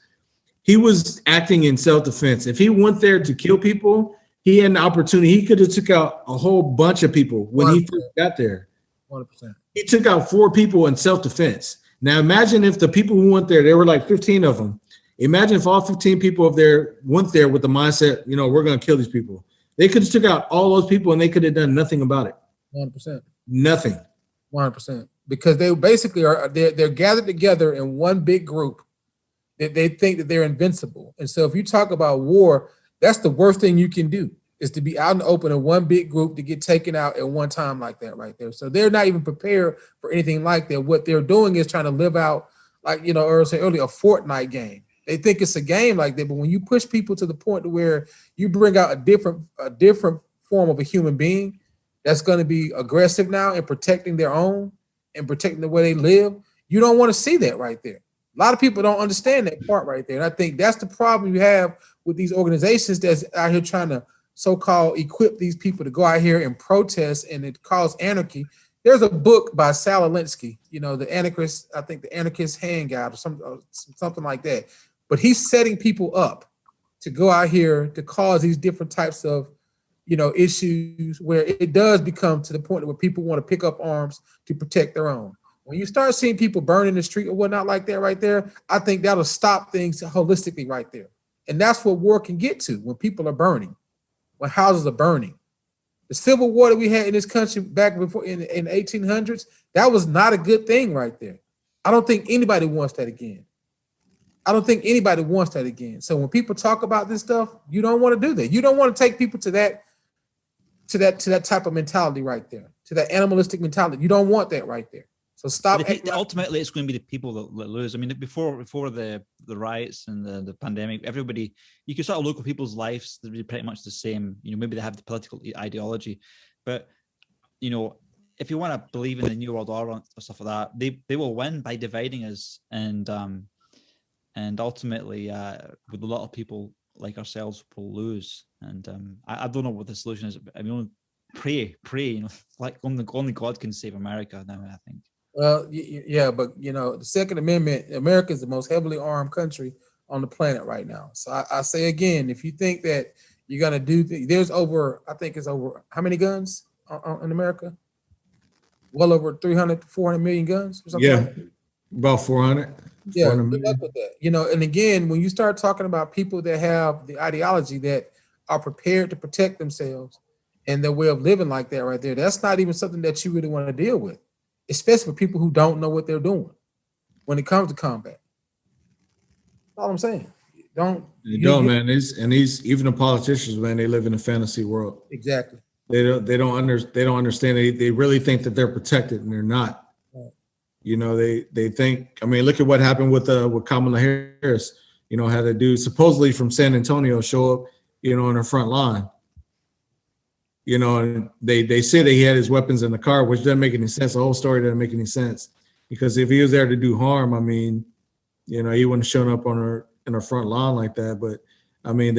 he was acting in self-defense. If he went there to kill people, he had an opportunity. He could have took out a whole bunch of people when 100%. He first got there. 100%. He took out 4 people in self-defense. Now imagine if the people who went there were like 15 of them. Imagine if all 15 people of there went there with the mindset, we're going to kill these people. They could have took out all those people and they could have done nothing about it. 100%. Nothing. 100%. Because they basically they're gathered together in one big group. They think that they're invincible. And so if you talk about war, that's the worst thing you can do, is to be out in the open in one big group to get taken out at one time like that right there. So they're not even prepared for anything like that. What they're doing is trying to live out, like, Earl said earlier, a Fortnite game. They think it's a game like that, but when you push people to the point to where you bring out a different form of a human being that's going to be aggressive now and protecting their own and protecting the way they live, you don't want to see that right there. A lot of people don't understand that part right there. And I think that's the problem you have with these organizations that's out here trying to so-called equip these people to go out here and protest, and it causes anarchy. There's a book by Sal Alinsky, the anarchist, I think the Anarchist Hand Guide or something like that. But he's setting people up to go out here to cause these different types of, issues where it does become to the point where people want to pick up arms to protect their own. When you start seeing people burn in the street or whatnot like that right there, I think that'll stop things holistically right there. And that's what war can get to when people are burning, when houses are burning. The civil war that we had in this country back before in the 1800s, that was not a good thing right there. I don't think anybody wants that again. So when people talk about this stuff, you don't want to do that. You don't want to take people to that type of mentality right there, to that animalistic mentality. You don't want that right there. So stop. Ultimately, it's going to be the people that lose. I mean, before the riots and the pandemic, everybody, you could sort of look at people's lives, they're pretty much the same. You know, maybe they have the political ideology, but you know, if you want to believe in the New World Order or stuff like that, they will win by dividing us, and ultimately, with a lot of people like ourselves will lose. And I don't know what the solution is. I mean, pray. You know, like only God can save America now, I think. Well, yeah, but you know, the Second Amendment, America is the most heavily armed country on the planet right now. So I say again, if you think that you're gonna do, there's over, I think it's over how many guns in America? Well over 300, 400 million guns or something. Yeah, like that? about 400. Yeah, good luck with that. You know, and again, when you start talking about people that have the ideology that are prepared to protect themselves and their way of living like that right there, that's not even something that you really want to deal with, especially for people who don't know what they're doing when it comes to combat. That's all I'm saying. Man. Even the politicians, man, they live in a fantasy world. Exactly. They don't understand. They really think that they're protected, and they're not. You know, they think, I mean, look at what happened with Kamala Harris, you know, had a dude supposedly from San Antonio show up, you know, on the front line. You know, and they say that he had his weapons in the car, which doesn't make any sense. The whole story doesn't make any sense, because if he was there to do harm, I mean, you know, he wouldn't have shown up in her front lawn like that. But I mean,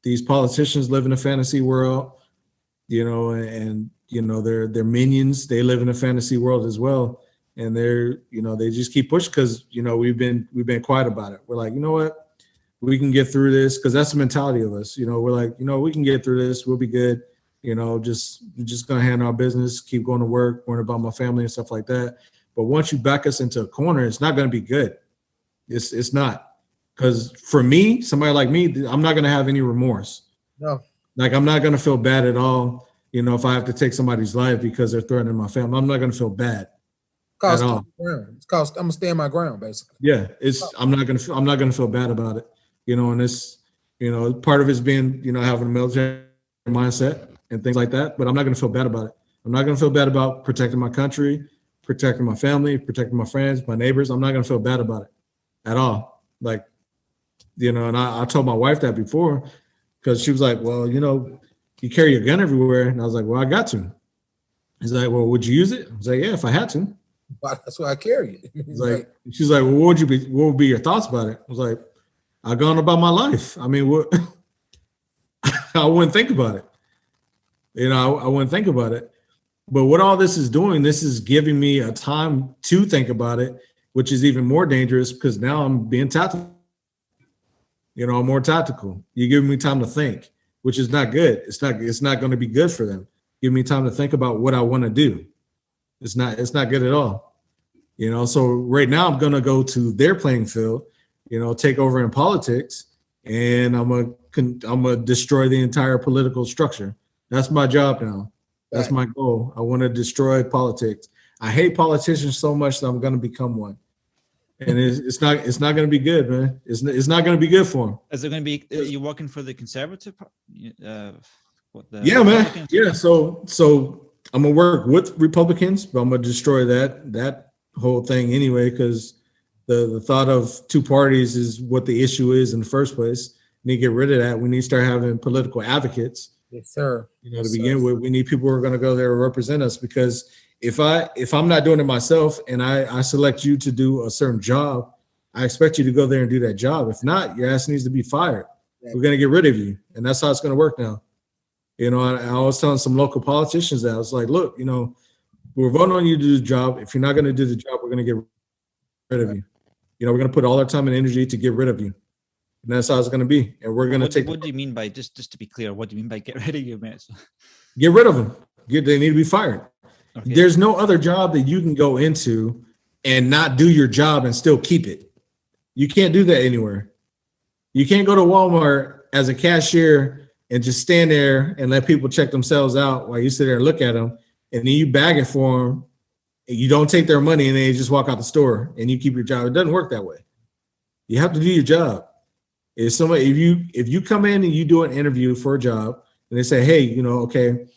these politicians live in a fantasy world, you know, and you know, their minions, they live in a fantasy world as well. And they just keep pushing because, you know, we've been quiet about it. We're like, you know what, we can get through this, because that's the mentality of us. You know, we're like, you know, we can get through this. We'll be good. You know, we're just gonna handle our business, keep going to work, worrying about my family and stuff like that. But once you back us into a corner, it's not gonna be good. It's not, because for me, somebody like me, I'm not gonna have any remorse. No, like I'm not gonna feel bad at all. You know, if I have to take somebody's life because they're threatening my family, I'm not gonna feel bad. At all. I'm gonna stand my ground, basically. Yeah, I'm not gonna feel bad about it, you know. And it's, you know, part of it's being, you know, having a military mindset and things like that. But I'm not gonna feel bad about it. I'm not gonna feel bad about protecting my country, protecting my family, protecting my friends, my neighbors. I'm not gonna feel bad about it at all. Like, you know, and I told my wife that before, because she was like, well, you know, you carry your gun everywhere, and I was like, well, I got to. He's like, well, would you use it? I was like, yeah, if I had to. That's why I carry it. She's like, well, what would be your thoughts about it? I was like, I've gone about my life. I mean, what? I wouldn't think about it. You know, I wouldn't think about it. But what all this is doing, this is giving me a time to think about it, which is even more dangerous, because now I'm being tactical. You know, I'm more tactical. You're giving me time to think, which is not good. It's not going to be good for them. Give me time to think about what I want to do. It's not good at all, you know. So right now I'm gonna go to their playing field, you know, take over in politics, and I'm gonna destroy the entire political structure. That's my job now. That's my goal. I want to destroy politics. I hate politicians so much that I'm gonna become one, and it's not gonna be good, man. It's not gonna be good for them. Is it gonna be? Are you working for the conservative? Yeah, man. Yeah. So. I'm gonna work with Republicans, but I'm gonna destroy that whole thing anyway, because the thought of two parties is what the issue is in the first place. We need to get rid of that. We need to start having political advocates. Yes, sir. You know, to begin with, we need people who are gonna go there and represent us, because if I'm not doing it myself and I select you to do a certain job, I expect you to go there and do that job. If not, your ass needs to be fired. Yeah. We're gonna get rid of you, and that's how it's gonna work now. You know, I was telling some local politicians that I was like, look, you know, we're voting on you to do the job. If you're not going to do the job, we're going to get rid of you. You know, we're going to put all our time and energy to get rid of you. And that's how it's going to be. And we're going to take. What do you mean by, just to be clear, what do you mean by get rid of you, mate? Get rid of them. They need to be fired. Okay. There's no other job that you can go into and not do your job and still keep it. You can't do that anywhere. You can't go to Walmart as a cashier and just stand there and let people check themselves out while you sit there and look at them, and then you bag it for them, and you don't take their money, and then you just walk out the store and you keep your job. It doesn't work that way. You have to do your job. If you come in and you do an interview for a job and they say, hey, okay,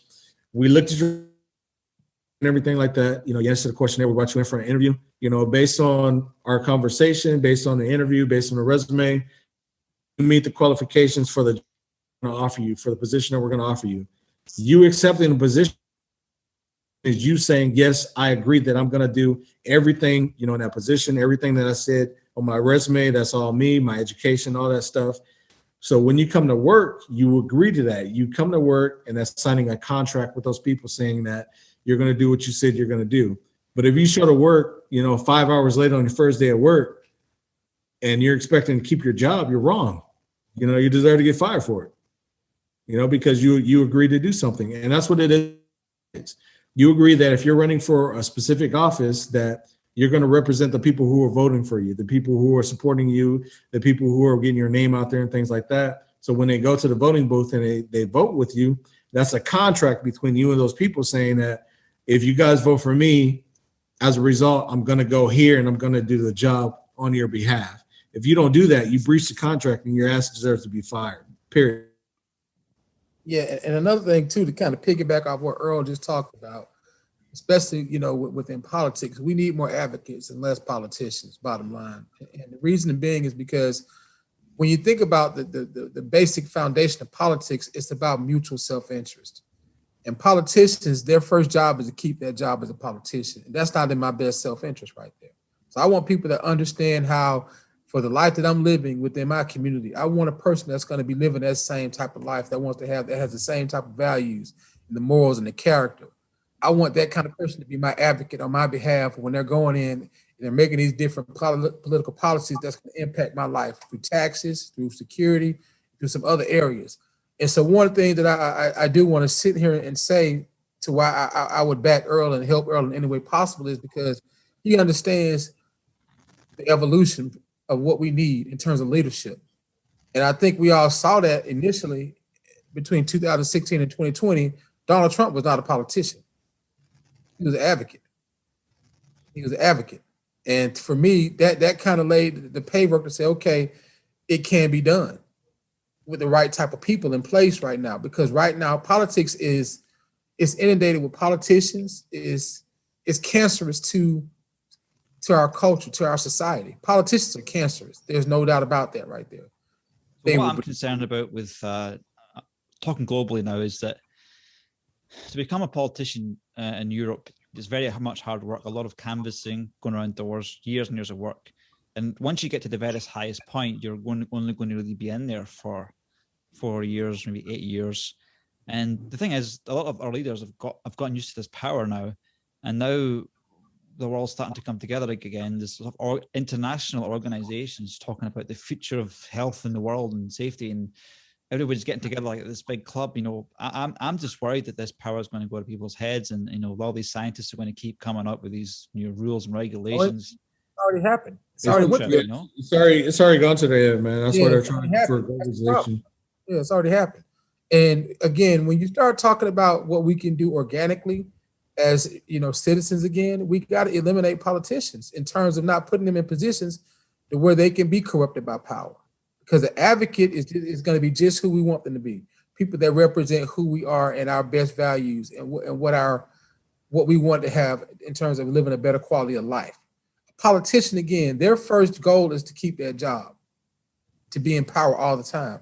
we looked at your and everything like that, you answer the questionnaire, we brought you in for an interview, based on our conversation, based on the interview, based on the resume, you meet the qualifications for the going to offer you, for the position that we're going to offer you. You accepting the position is you saying, yes, I agree that I'm going to do everything, in that position, everything that I said on my resume, that's all me, my education, all that stuff. So when you come to work, you agree to that. You come to work, and that's signing a contract with those people saying that you're going to do what you said you're going to do. But if you show to work, 5 hours later on your first day at work, and you're expecting to keep your job, you're wrong. You deserve to get fired for it, because you agreed to do something. And that's what it is. You agree that if you're running for a specific office, that you're going to represent the people who are voting for you, the people who are supporting you, the people who are getting your name out there and things like that. So when they go to the voting booth and they vote with you, that's a contract between you and those people saying that if you guys vote for me, as a result, I'm going to go here and I'm going to do the job on your behalf. If you don't do that, you breach the contract and your ass deserves to be fired, period. Yeah, and another thing too, to kind of piggyback off what Earl just talked about, especially within politics, we need more advocates and less politicians. Bottom line, and the reason being is because when you think about the basic foundation of politics, it's about mutual self-interest. And politicians, their first job is to keep that job as a politician, and that's not in my best self-interest right there. So I want people that understand how, for the life that I'm living within my community, I want a person that's going to be living that same type of life, that has the same type of values and the morals and the character. I want that kind of person to be my advocate on my behalf when they're going in and they're making these different political policies that's going to impact my life through taxes, through security, through some other areas. And so one thing that I do want to sit here and say to why I would back Earl and help Earl in any way possible is because he understands the evolution of what we need in terms of leadership. And I think we all saw that initially between 2016 and 2020. Donald Trump was not a politician. He was an advocate. And for me, that kind of laid the pavement to say, okay, it can be done with the right type of people in place right now. Because right now, politics is inundated with politicians, is cancerous to our culture, to our society. Politicians are cancerous. There's no doubt about that right there. So what I'm concerned about with talking globally now is that to become a politician in Europe is very much hard work, a lot of canvassing, going around doors, years and years of work. And once you get to the very highest point, you're only going to really be in there for 4 years, maybe 8 years. And the thing is, a lot of our leaders have gotten used to this power now, and now they're all starting to come together again. There's international organizations talking about the future of health in the world and safety, and everybody's getting together like this big club. I'm just worried that this power is going to go to people's heads, and all these scientists are going to keep coming up with these new rules and regulations. It's already happened. It's already gone to their head, man. That's why they're trying for globalization. Yeah, it's already happened. And again, when you start talking about what we can do organically as citizens, again, we got to eliminate politicians in terms of not putting them in positions to where they can be corrupted by power. Because the advocate is going to be just who we want them to be. People that represent who we are and our best values and what we want to have in terms of living a better quality of life. A politician, again, their first goal is to keep that job, to be in power all the time.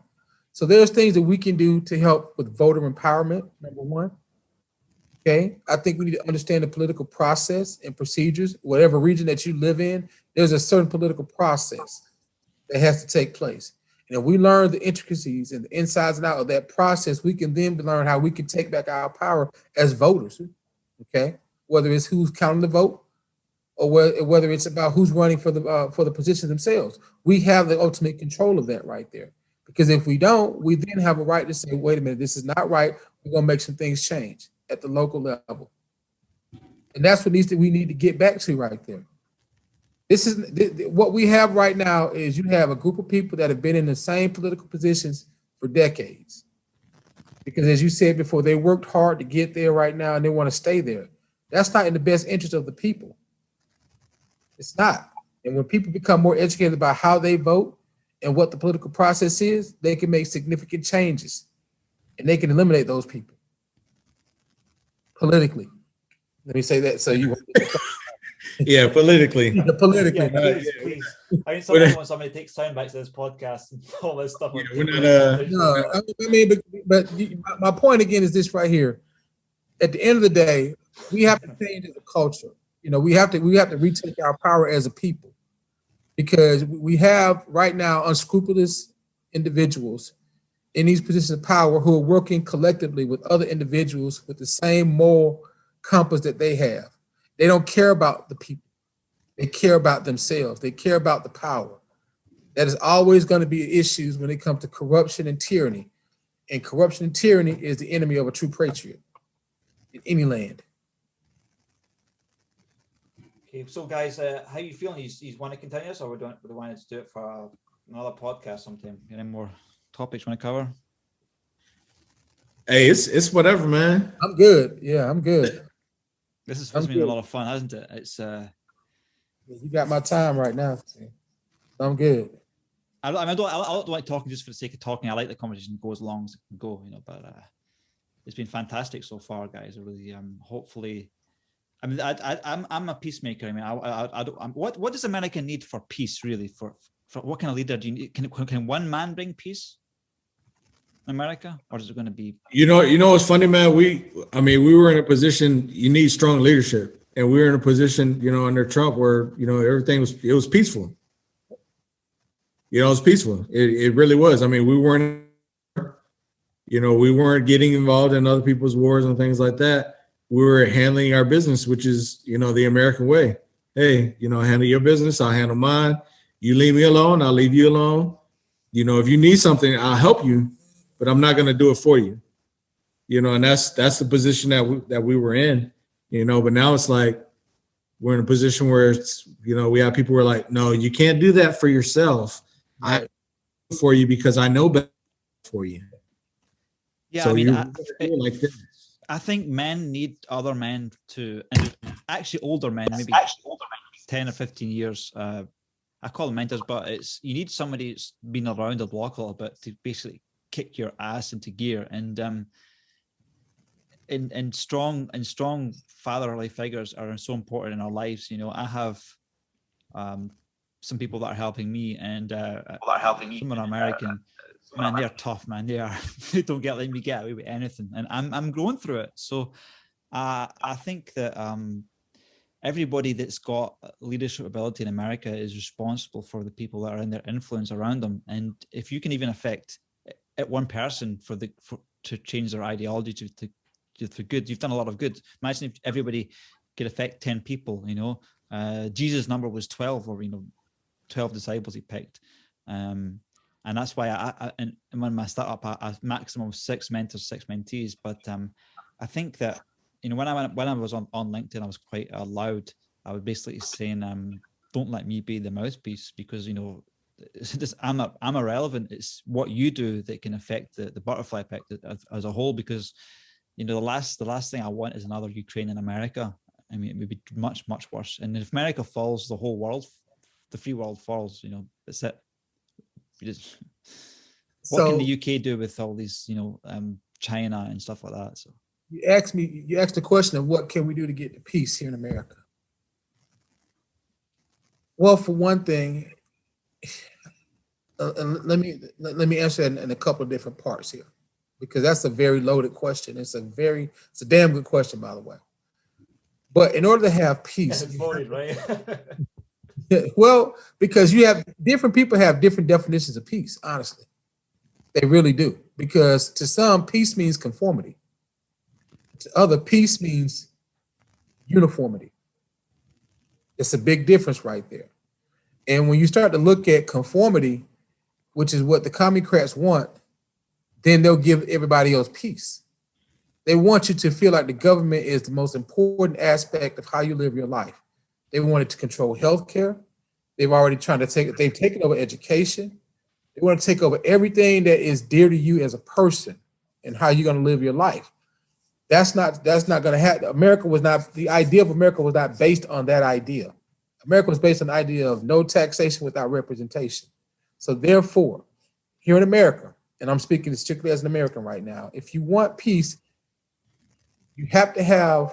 So there's things that we can do to help with voter empowerment, number one. Okay, I think we need to understand the political process and procedures. Whatever region that you live in, there's a certain political process that has to take place. And if we learn the intricacies and the insides and out of that process, we can then learn how we can take back our power as voters. Okay, whether it's who's counting the vote or whether it's about who's running for the positions themselves, we have the ultimate control of that right there. Because if we don't, we then have a right to say, wait a minute, this is not right. We're going to make some things change at the local level. And that's what we need to get back to right there. This is what we have right now is you have a group of people that have been in the same political positions for decades. Because as you said before, they worked hard to get there right now and they want to stay there. That's not in the best interest of the people. It's not. And when people become more educated about how they vote and what the political process is, they can make significant changes and they can eliminate those people politically. Let me say that so you Yeah, politically. politically. Please. I mean, sometimes when somebody takes sound bites of this podcast and all this stuff. Yeah, we're not, No, I mean, but my point again is this right here. At the end of the day, we have to change as a culture. We have to retake our power as a people, because we have right now unscrupulous individuals in these positions of power who are working collectively with other individuals with the same moral compass that they have. They don't care about the people. They care about themselves. They care about the power. That is always going to be issues when it comes to corruption and tyranny. And corruption and tyranny is the enemy of a true patriot in any land. Okay, so guys, how you feeling? You want to continue this, or we want to do it for another podcast sometime? Any more topics you want to cover? Hey, it's whatever, man. I'm good. Yeah, I'm good. This has been a lot of fun, hasn't it? It's you got my time right now. I'm good. I don't like talking just for the sake of talking. I like the conversation go as long as it can go, But it's been fantastic so far, guys. I really hopefully. I mean, I'm a peacemaker. I mean, what does America need for peace, really? For what kind of leader do you need? Can one man bring peace in America, or is it going to be? What's funny, man? We were in a position. You need strong leadership, and we were in a position, under Trump, where everything was peaceful. It was peaceful. It really was. I mean, we weren't getting involved in other people's wars and things like that. We were handling our business, which is, the American way. Hey, handle your business, I'll handle mine. You leave me alone, I'll leave you alone. If you need something, I'll help you, but I'm not going to do it for you. And that's the position that we were in, but now it's like we're in a position where it's, we have people who are like, no, you can't do that for yourself. I do it for you because I know better for you. Yeah, so like this. I think men need other men to, and actually older men, maybe 10 or 15 years. I call them mentors, but you need somebody that's been around the block a little bit to basically kick your ass into gear. And strong fatherly figures are so important in our lives. I have some people that are helping me, and some are American. Man, they're tough, man. They don't let me get away with anything, and I'm going through it. So I think that everybody that's got leadership ability in America is responsible for the people that are in their influence around them. And if you can even affect one person to change their ideology to good, you've done a lot of good. Imagine if everybody could affect 10 people. Jesus' number was 12, or 12 disciples he picked. And that's why and when I start up, a maximum of 6 mentors, 6 mentees. But I think that, when I was on LinkedIn, I was quite loud. I was basically saying, don't let me be the mouthpiece, because, I'm irrelevant. It's what you do that can affect the butterfly effect as a whole, because, the last thing I want is another Ukraine in America. I mean, it would be much, much worse. And if America falls, the whole world, the free world falls, that's it. What can the UK do with all these, China and stuff like that? So you asked the question of what can we do to get to peace here in America? Well, for one thing, let me answer that in a couple of different parts here, because that's a very loaded question. It's a damn good question, by the way. But in order to have peace, it's loaded, right? Well, because different people have different definitions of peace, honestly. They really do. Because to some, peace means conformity. To other, peace means uniformity. It's a big difference right there. And when you start to look at conformity, which is what the Communocrats want, then they'll give everybody else peace. They want you to feel like the government is the most important aspect of how you live your life. They want it to control healthcare. They've already they've taken over education. They want to take over everything that is dear to you as a person and how you're going to live your life. That's not going to happen. The idea of America was not based on that idea. America was based on the idea of no taxation without representation. So therefore, here in America, and I'm speaking strictly as an American right now, if you want peace, you have to have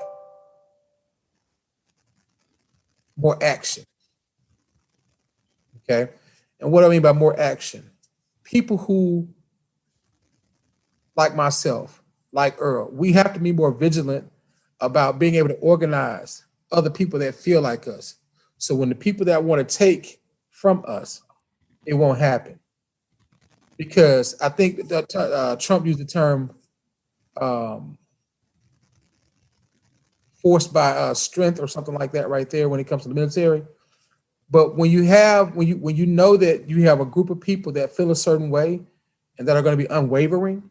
more action. Okay. And what do I mean by more action? People who, like myself, like Earl, we have to be more vigilant about being able to organize other people that feel like us. So when the people that want to take from us, it won't happen. Because I think that Trump used the term forced by strength or something like that right there when it comes to the military. But when you know that you have a group of people that feel a certain way and that are going to be unwavering,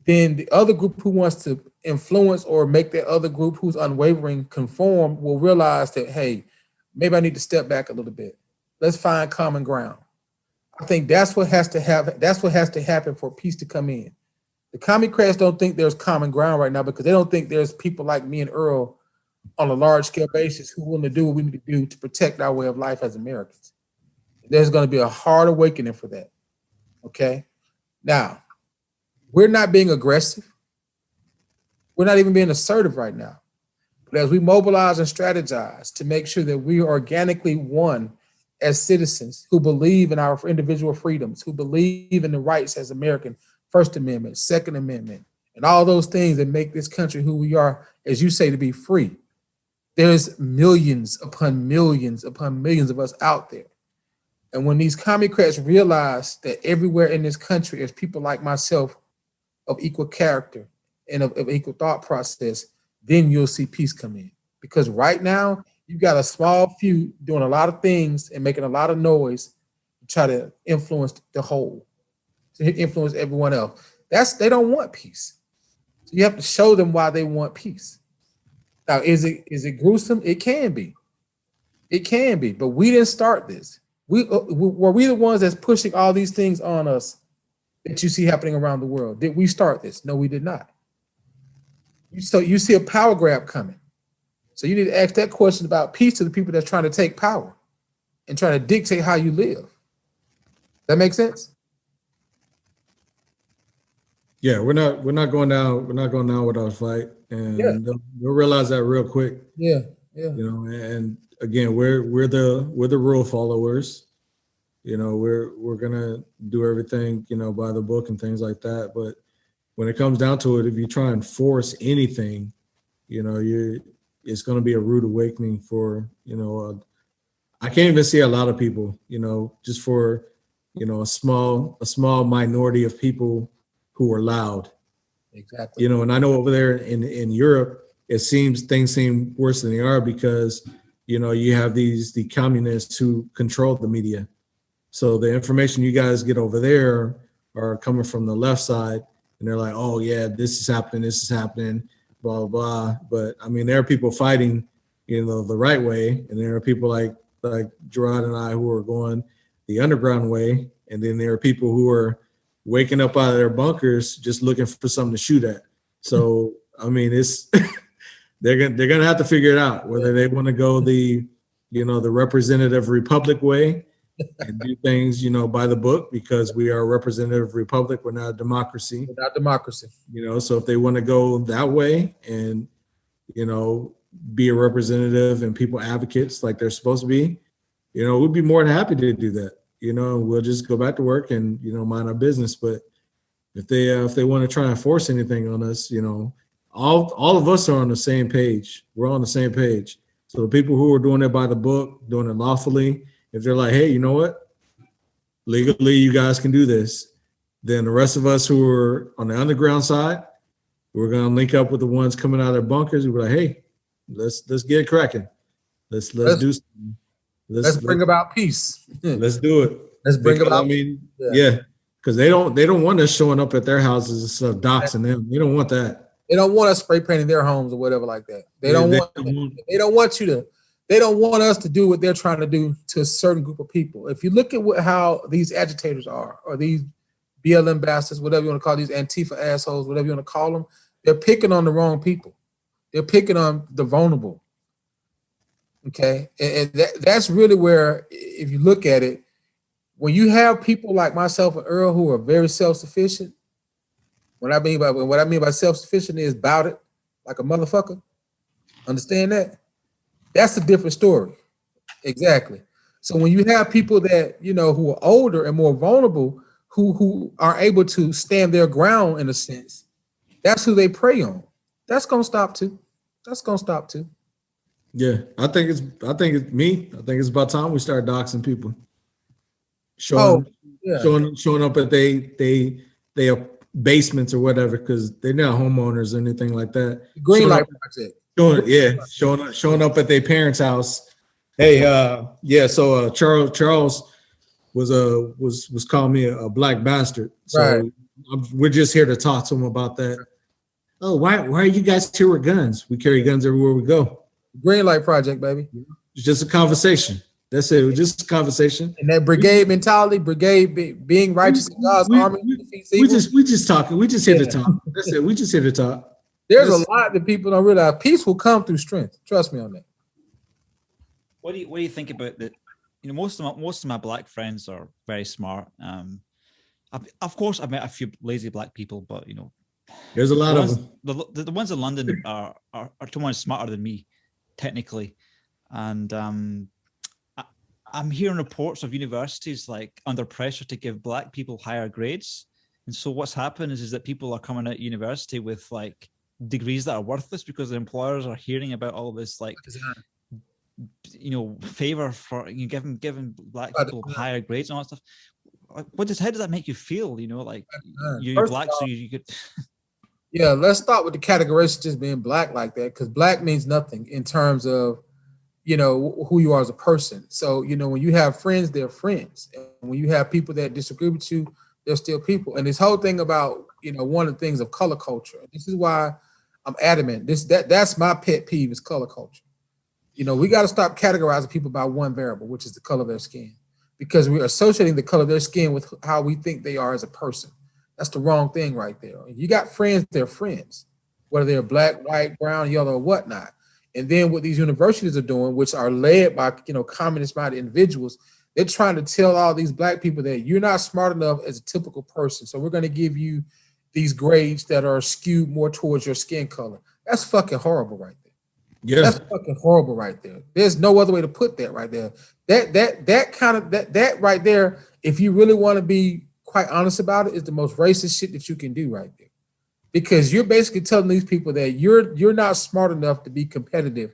then the other group who wants to influence or make that other group who's unwavering conform will realize that, hey, maybe I need to step back a little bit. Let's find common ground. I think that's what has to happen. That's what has to happen for peace to come in. The Democrats don't think there's common ground right now because they don't think there's people like me and Earl on a large scale basis who want to do what we need to do to protect our way of life as Americans. There's going to be a hard awakening for that. Okay. Now, we're not being aggressive. We're not even being assertive right now. But as we mobilize and strategize to make sure that we are organically one as citizens who believe in our individual freedoms, who believe in the rights as American, First Amendment, Second Amendment, and all those things that make this country who we are, as you say, to be free. There's millions upon millions upon millions of us out there. And when these Democrats realize that everywhere in this country is people like myself of equal character and of equal thought process, then you'll see peace come in. Because right now, you've got a small few doing a lot of things and making a lot of noise to try to influence the whole, to influence everyone else. They don't want peace. So you have to show them why they want peace. Now, is it gruesome? It can be. It can be, but we didn't start this. Were we the ones that's pushing all these things on us that you see happening around the world? Did we start this? No, we did not. So you see a power grab coming. So you need to ask that question about peace to the people that's trying to take power and trying to dictate how you live. That make sense? Yeah, we're not going down without a fight, and they'll realize that real quick. Yeah. You know, and again, we're the rule followers. You know, we're gonna do everything, you know, by the book and things like that. But when it comes down to it, if you try and force anything, you know, it's going to be a rude awakening for, you know, I can't even see a lot of people, you know, just for, you know, a small minority of people who are loud. Exactly. You know, and I know over there in Europe, things seem worse than they are because, you know, you have the communists who control the media. So the information you guys get over there are coming from the left side, and they're like, oh yeah, this is happening, blah, blah, blah. But I mean, there are people fighting, you know, the right way. And there are people like Jerod and I who are going the underground way. And then there are people who are waking up out of their bunkers, just looking for something to shoot at. So, I mean, it's, they're going to have to figure it out whether they want to go the representative republic way and do things, you know, by the book, because we are a representative republic. We're not a democracy. We're not democracy. You know, so if they want to go that way and, you know, be a representative and people advocates like they're supposed to be, you know, we'd be more than happy to do that. You know, we'll just go back to work and, you know, mind our business. But if they want to try and force anything on us, you know, all of us are on the same page. We're on the same page. So the people who are doing it by the book, doing it lawfully, if they're like, hey, you know what? Legally, you guys can do this. Then the rest of us who are on the underground side, we're going to link up with the ones coming out of their bunkers. We're like, hey, let's get it cracking. Let's do something. Let's bring about peace. Let's do it. Let's bring about. I mean, yeah, because they don't want us showing up at their houses and stuff, doxing them. They don't want that. They don't want us spray painting their homes or whatever like that. They don't want you to they don't want us to do what they're trying to do to a certain group of people. If you look at how these agitators are, or these BLM bastards, whatever you want to call these Antifa assholes, whatever you want to call them, they're picking on the wrong people. They're picking on the vulnerable. Okay, and that's really where, if you look at it, when you have people like myself and Earl who are very self-sufficient, what I mean by self-sufficient is about it like a motherfucker. Understand that? That's a different story. Exactly. So when you have people that, you know, who are older and more vulnerable, who are able to stand their ground in a sense, that's who they prey on. That's gonna stop too. That's gonna stop too. Yeah, I think it's me. I think it's about time we start doxing people, showing up at they basements or whatever, because they're not homeowners or anything like that. Green light project. Showing up at their parents' house. Hey, so Charles was calling me a black bastard. So right. We're just here to talk to him about that. Oh, why are you guys here with guns? We carry guns everywhere we go. Green light project, baby. It's just a conversation. That's it. It was just a conversation. And that brigade mentality, being righteous in God's army. We just talking. We just here to talk. That's it. We just here to talk. There's a lot that people don't realize. Peace will come through strength. Trust me on that. What do you think about that? You know, most of my black friends are very smart. Of course, I've met a few lazy black people, but you know, there's a lot of them. The ones in London are too much smarter than me, technically, and I'm hearing reports of universities like under pressure to give black people higher grades, and so what's happened is that people are coming out of university with like degrees that are worthless because the employers are hearing about all this like, you know, favor for giving black people higher grades and all that stuff. How does that make you feel? You know, like you're black, so you could. Yeah, let's start with the categorization just being black like that, because black means nothing in terms of, you know, who you are as a person. So, you know, when you have friends, they're friends. And when you have people that disagree with you, they're still people. And this whole thing about, you know, one of the things of color culture, this is why I'm adamant. That's my pet peeve is color culture. You know, we got to stop categorizing people by one variable, which is the color of their skin, because we're associating the color of their skin with how we think they are as a person. That's the wrong thing right there. You got friends, they're friends, whether they're black, white, brown, yellow, or whatnot. And then what these universities are doing, which are led by, you know, communist-minded individuals, they're trying to tell all these black people that you're not smart enough as a typical person. So we're going to give you these grades that are skewed more towards your skin color. That's fucking horrible right there. Yeah. That's fucking horrible right there. There's no other way to put that right there. That right there, if you really want to be quite honest about it, is the most racist shit that you can do right there. Because you're basically telling these people that you're not smart enough to be competitive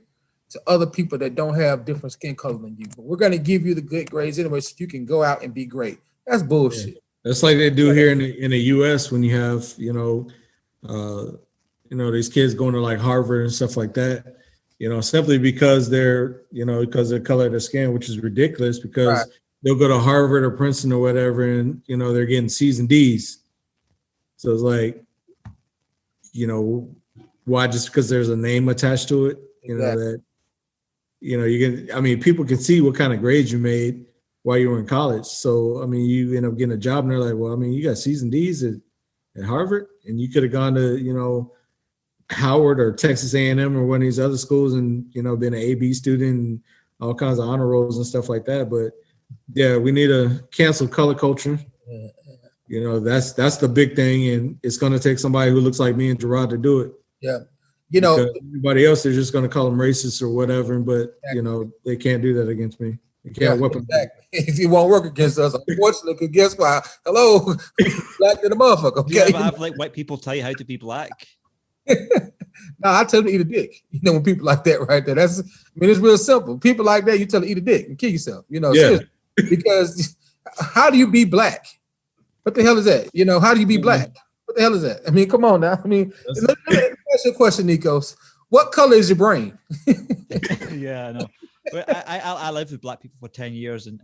to other people that don't have different skin color than you. But we're going to give you the good grades anyway, so you can go out and be great. That's bullshit. Yeah. That's like they do here in the U.S. when you have, these kids going to like Harvard and stuff like that, you know, simply because they're, you know, because of the color of their skin, which is ridiculous, because they'll go to Harvard or Princeton or whatever, and, you know, they're getting C's and D's. So it's like, you know, why just because there's a name attached to it, you know, that, you know, you can, I mean, people can see what kind of grades you made while you were in college. So, I mean, you end up getting a job and they're like, well, I mean, you got C's and D's at Harvard, and you could have gone to, you know, Howard or Texas A&M or one of these other schools and, you know, been an AB student and all kinds of honor rolls and stuff like that. But yeah, we need to cancel color culture. You know, that's the big thing. And it's going to take somebody who looks like me and Jerod to do it. Yeah. You know, everybody else, they're just going to call them racist or whatever. But, you know, they can't do that against me. They can't whip them. Exactly. If you won't work against us, unfortunately, because guess what? Hello, black than a motherfucker. Okay? Do you ever have like white people tell you how to be black? No, I tell them to eat a dick. You know, when people like that right there, it's real simple. People like that, you tell them to eat a dick and kill yourself. You know, seriously. Because how do you be black? What the hell is that? You know, how do you be black? What the hell is that? I mean, come on now. I mean, let me ask you a question, Nikos. What color is your brain? Yeah, I know. But I lived with black people for 10 years, and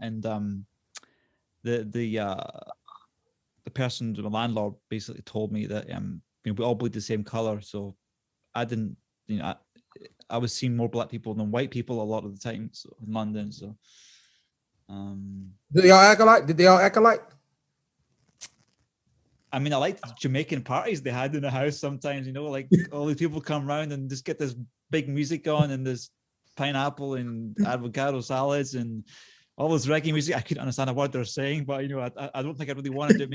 the person, the landlord, basically told me that we all bleed the same color. So I didn't, you know, I was seeing more black people than white people a lot of the time, so in London. So, Did they all act alike? Did they all act alike? I mean, I liked the Jamaican parties they had in the house sometimes, you know, like all these people come around and just get this big music on and this pineapple and avocado salads and all this reggae music. I couldn't understand a word they're saying, but you know, I don't think I really wanted to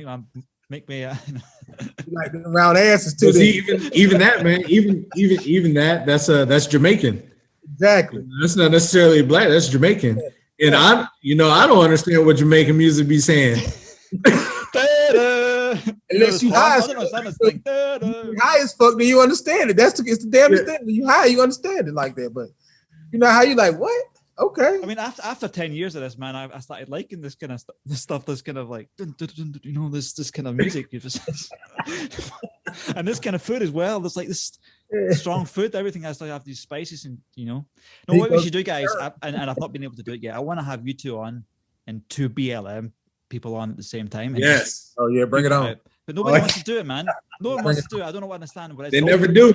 make me Like the round asses too. Even that, man, even that's Jamaican. Exactly. That's not necessarily black. That's Jamaican. And I don't understand what Jamaican music be saying. Unless you high as fuck, then you understand it. It's the damnest thing. When you high, you understand it like that. But you know how you like what? Okay. I mean, after 10 years of this, man, I started liking this kind of this stuff. This kind of like, you know, this kind of music. And this kind of food as well. There's like this strong food. Everything has to have these spices, and you know. No, what we should do, guys, and I've not been able to do it yet. I want to have you two on and 2 BLM people on at the same time. Yes. Oh yeah, bring it on. But nobody wants to do it, man. No one wants to do it. I don't know what I understand. But they never do.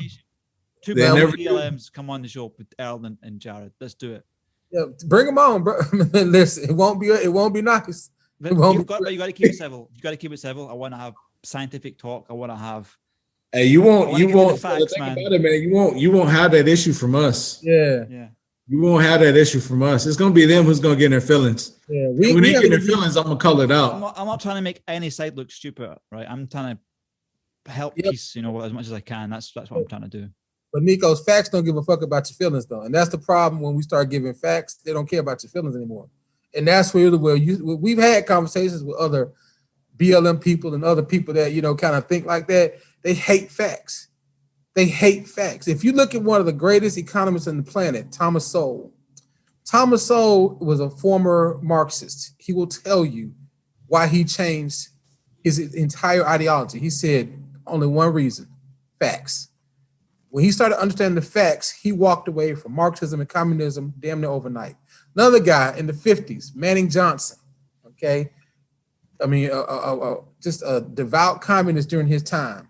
2 BLMs come on the show with Earl and Jerod. Let's do it. Yeah, bring them on, bro. Listen, it won't be nice. But you got to keep it civil. You got to keep it civil. I want to have scientific talk. I want to have. Hey, you won't. Facts, man. About it, man. You won't have that issue from us. Yeah. You won't have that issue from us. It's gonna be them who's gonna get in their feelings. Yeah. When they get in their feelings, I'm gonna call it out. I'm not trying to make any side look stupid, right? I'm trying to help peace, you know, as much as I can. That's what I'm trying to do. But Nico's facts don't give a fuck about your feelings, though, and that's the problem. When we start giving facts, they don't care about your feelings anymore, and that's where we've had conversations with other BLM people and other people that you know kind of think like that. They hate facts. They hate facts. If you look at one of the greatest economists on the planet, Thomas Sowell. Thomas Sowell was a former Marxist. He will tell you why he changed his entire ideology. He said only one reason: facts. When he started understanding the facts, he walked away from Marxism and communism damn near overnight. Another guy in the 50s, Manning Johnson, okay? I mean, just a devout communist during his time.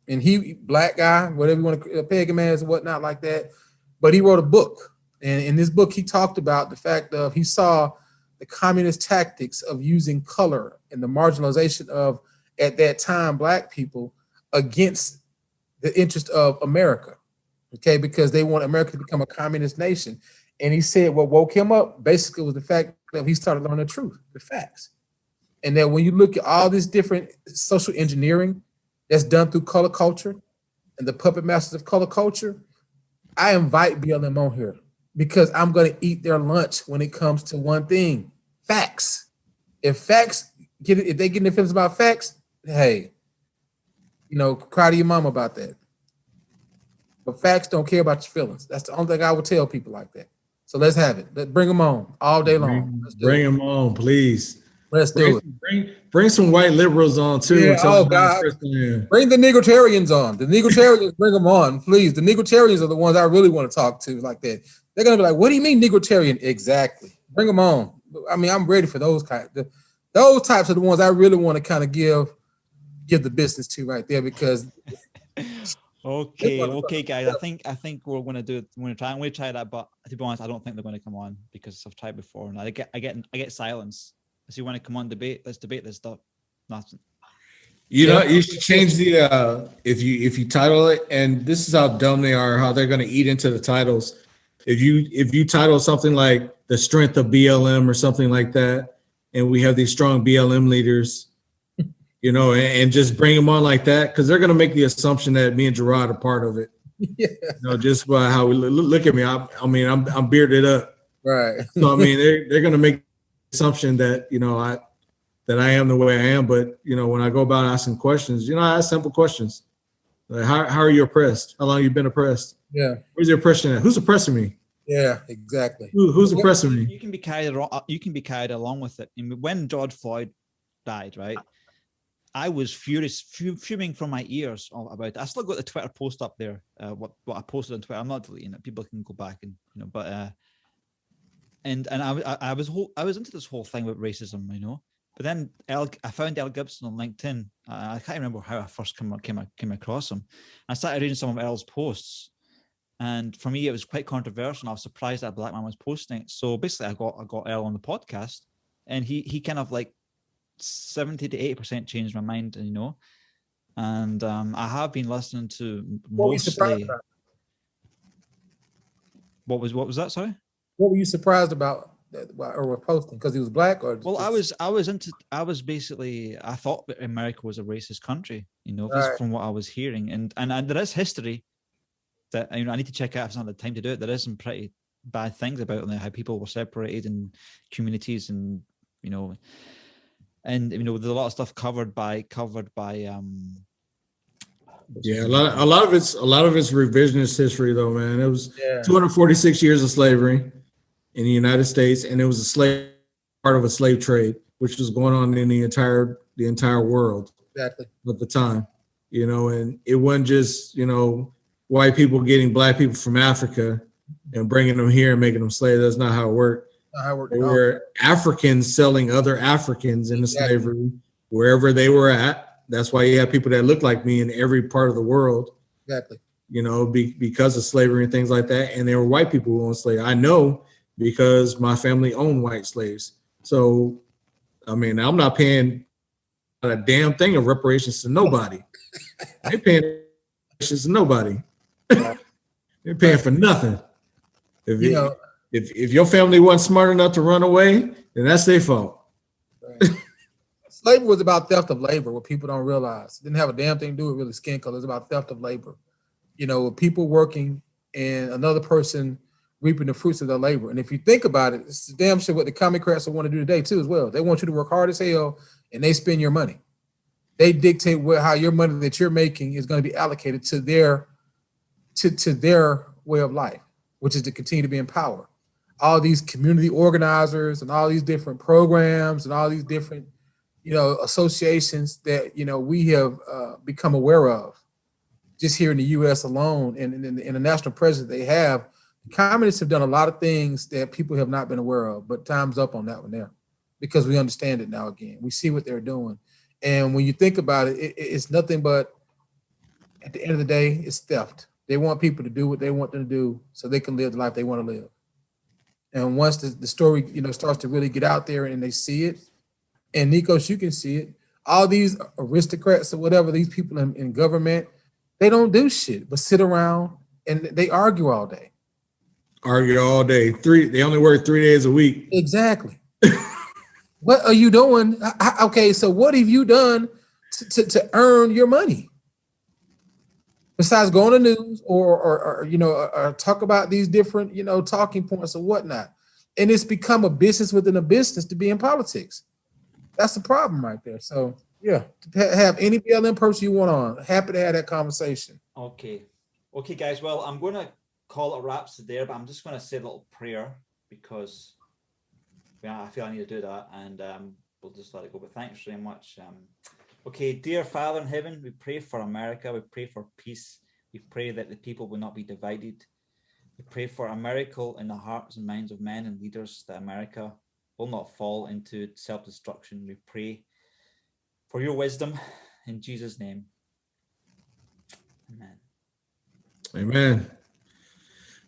And he, black guy, whatever you want to, pagan man or whatnot like that. But he wrote a book. And in this book, he talked about the fact of he saw the communist tactics of using color and the marginalization of, at that time, black people against the interest of America, okay, because they want America to become a communist nation. And he said what woke him up basically was the fact that he started learning the truth, the facts. And that when you look at all this different social engineering that's done through color culture and the puppet masters of color culture, I invite BLM on here because I'm going to eat their lunch when it comes to one thing: facts. If they get their feelings about facts, hey, you know, cry to your mama about that. But facts don't care about your feelings. That's the only thing I would tell people like that. So let's have it. Let's bring them on all day long. Bring them on, please. Let's do it. Bring some white liberals on too. Yeah, oh God. Bring the Negrotarians on. The Negrotarians, bring them on, please. The Negrotarians are the ones I really want to talk to like that. They're gonna be like, "What do you mean Negrotarian?" Exactly. Bring them on. I mean, I'm ready for those kinds. Those types are the ones I really want to kind of give the business to right there because. Okay, guys. I think we're gonna do it. We're gonna try that, but to be honest, I don't think they're gonna come on because I've tried before and I get silence. So you want to come on debate? Let's debate this stuff. Nothing. You know, you should change the if you title it, and this is how dumb they are, how they're gonna eat into the titles. If you title something like the strength of BLM or something like that, and we have these strong BLM leaders, you know, and just bring them on like that, because they're going to make the assumption that me and Jerod are part of it. Yeah. You know, just by how we look at me. I mean, I'm bearded up. Right. So, I mean, they're going to make the assumption that, you know, I am the way I am. But, you know, when I go about asking questions, you know, I ask simple questions. Like, how are you oppressed? How long have you been oppressed? Yeah. Where's your oppression at? Who's oppressing me? Yeah, exactly. Who's oppressing me? You can be carried along with it. And when George Floyd died, right? I was furious, fuming from my ears about it. I still got the Twitter post up there. What I posted on Twitter. I'm not deleting it. People can go back and you know. But and I was into this whole thing with racism, you know. But then I found Earl Gibson on LinkedIn. I can't remember how I first came across him. I started reading some of Earl's posts, And for me, it was quite controversial. And I was surprised that a black man was posting it. So basically, I got Earl on the podcast, and he kind of like 70 to 80% changed my mind, you know. And I have been listening to mostly. What was that? Sorry. What were you surprised about or were posting? Because he was black, or well, I was basically, I thought that America was a racist country, you know, Right. from what I was hearing, and there is history that, you know, I need to check out if it's not the time to do it. There is some pretty bad things about it, how people were separated in communities, and you know, there's a lot of stuff covered by Yeah, a lot of it's revisionist history, though, man. It was 246 years of slavery in the United States, and it was part of a slave trade, which was going on in the entire world at the time. You know, and it wasn't just, you know, white people getting black people from Africa and bringing them here and making them slaves. That's not how it worked. There were Africans selling other Africans into slavery wherever they were at. That's why you have people that look like me in every part of the world. Exactly. You know, because of slavery and things like that. And there were white people who owned slaves. I know because my family owned white slaves. So, I mean, I'm not paying a damn thing of reparations to nobody. I ain't paying reparations to nobody. They're paying for nothing. If your family wasn't smart enough to run away, then that's their fault. Right. Slavery was about theft of labor, what people don't realize. It didn't have a damn thing to do with really skin color. It's about theft of labor. You know, people working and another person reaping the fruits of their labor. And if you think about it, it's damn shit what the Democrats will want to do today too as well. They want you to work hard as hell and they spend your money. They dictate how your money that you're making is going to be allocated to their way of life, which is to continue to be in power. All these community organizers and all these different programs and all these different, you know, associations that, you know, we have become aware of just here in the U.S. alone, and in the national president they have. The communists have done a lot of things that people have not been aware of, but time's up on that one there because we understand it now again. We see what they're doing. And when you think about it, it's nothing but, at the end of the day, it's theft. They want people to do what they want them to do so they can live the life they want to live. And once the story, you know, starts to really get out there and they see it, and Nikos, you can see it, all these aristocrats or whatever, these people in government, they don't do shit but sit around and they argue all day. They only work 3 days a week. Exactly. What are you doing? Okay, so what have you done to earn your money? Besides going to news or you know, or talk about these different, you know, talking points or whatnot. And it's become a business within a business to be in politics. That's the problem right there. So yeah, to have any BLM person you want on, happy to have that conversation. Okay, guys. Well, I'm going to call it wraps there, but I'm just going to say a little prayer because I feel I need to do that, and we'll just let it go. But thanks very much. Okay, dear Father in heaven, we pray for America. We pray for peace. We pray that the people will not be divided. We pray for a miracle in the hearts and minds of men and leaders, that America will not fall into self-destruction. We pray for your wisdom in Jesus' name. Amen. Amen.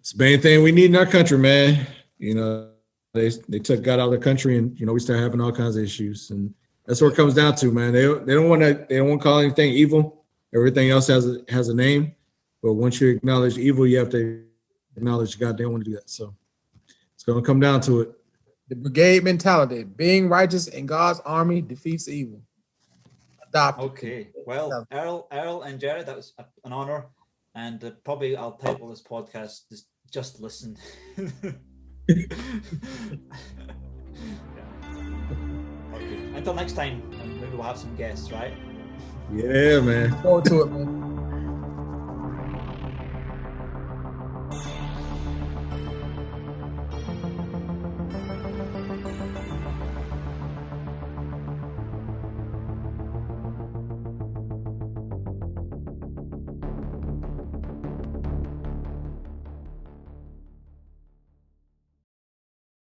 It's the main thing we need in our country, man. You know, they took God out of the country, and you know, we start having all kinds of issues, and that's what it comes down to, man. They don't want to call anything evil. Everything else has a name, but once you acknowledge evil, you have to acknowledge God. They don't want to do that, so it's going to come down to it. The brigade mentality: being righteous in God's army defeats evil. Adopt. Okay. Well, Earl and Jerod, that was an honor, and probably I'll title this podcast "Just Listen." Yeah. Okay. Until next time, maybe we'll have some guests, right? Yeah, man. Look forward to it, man.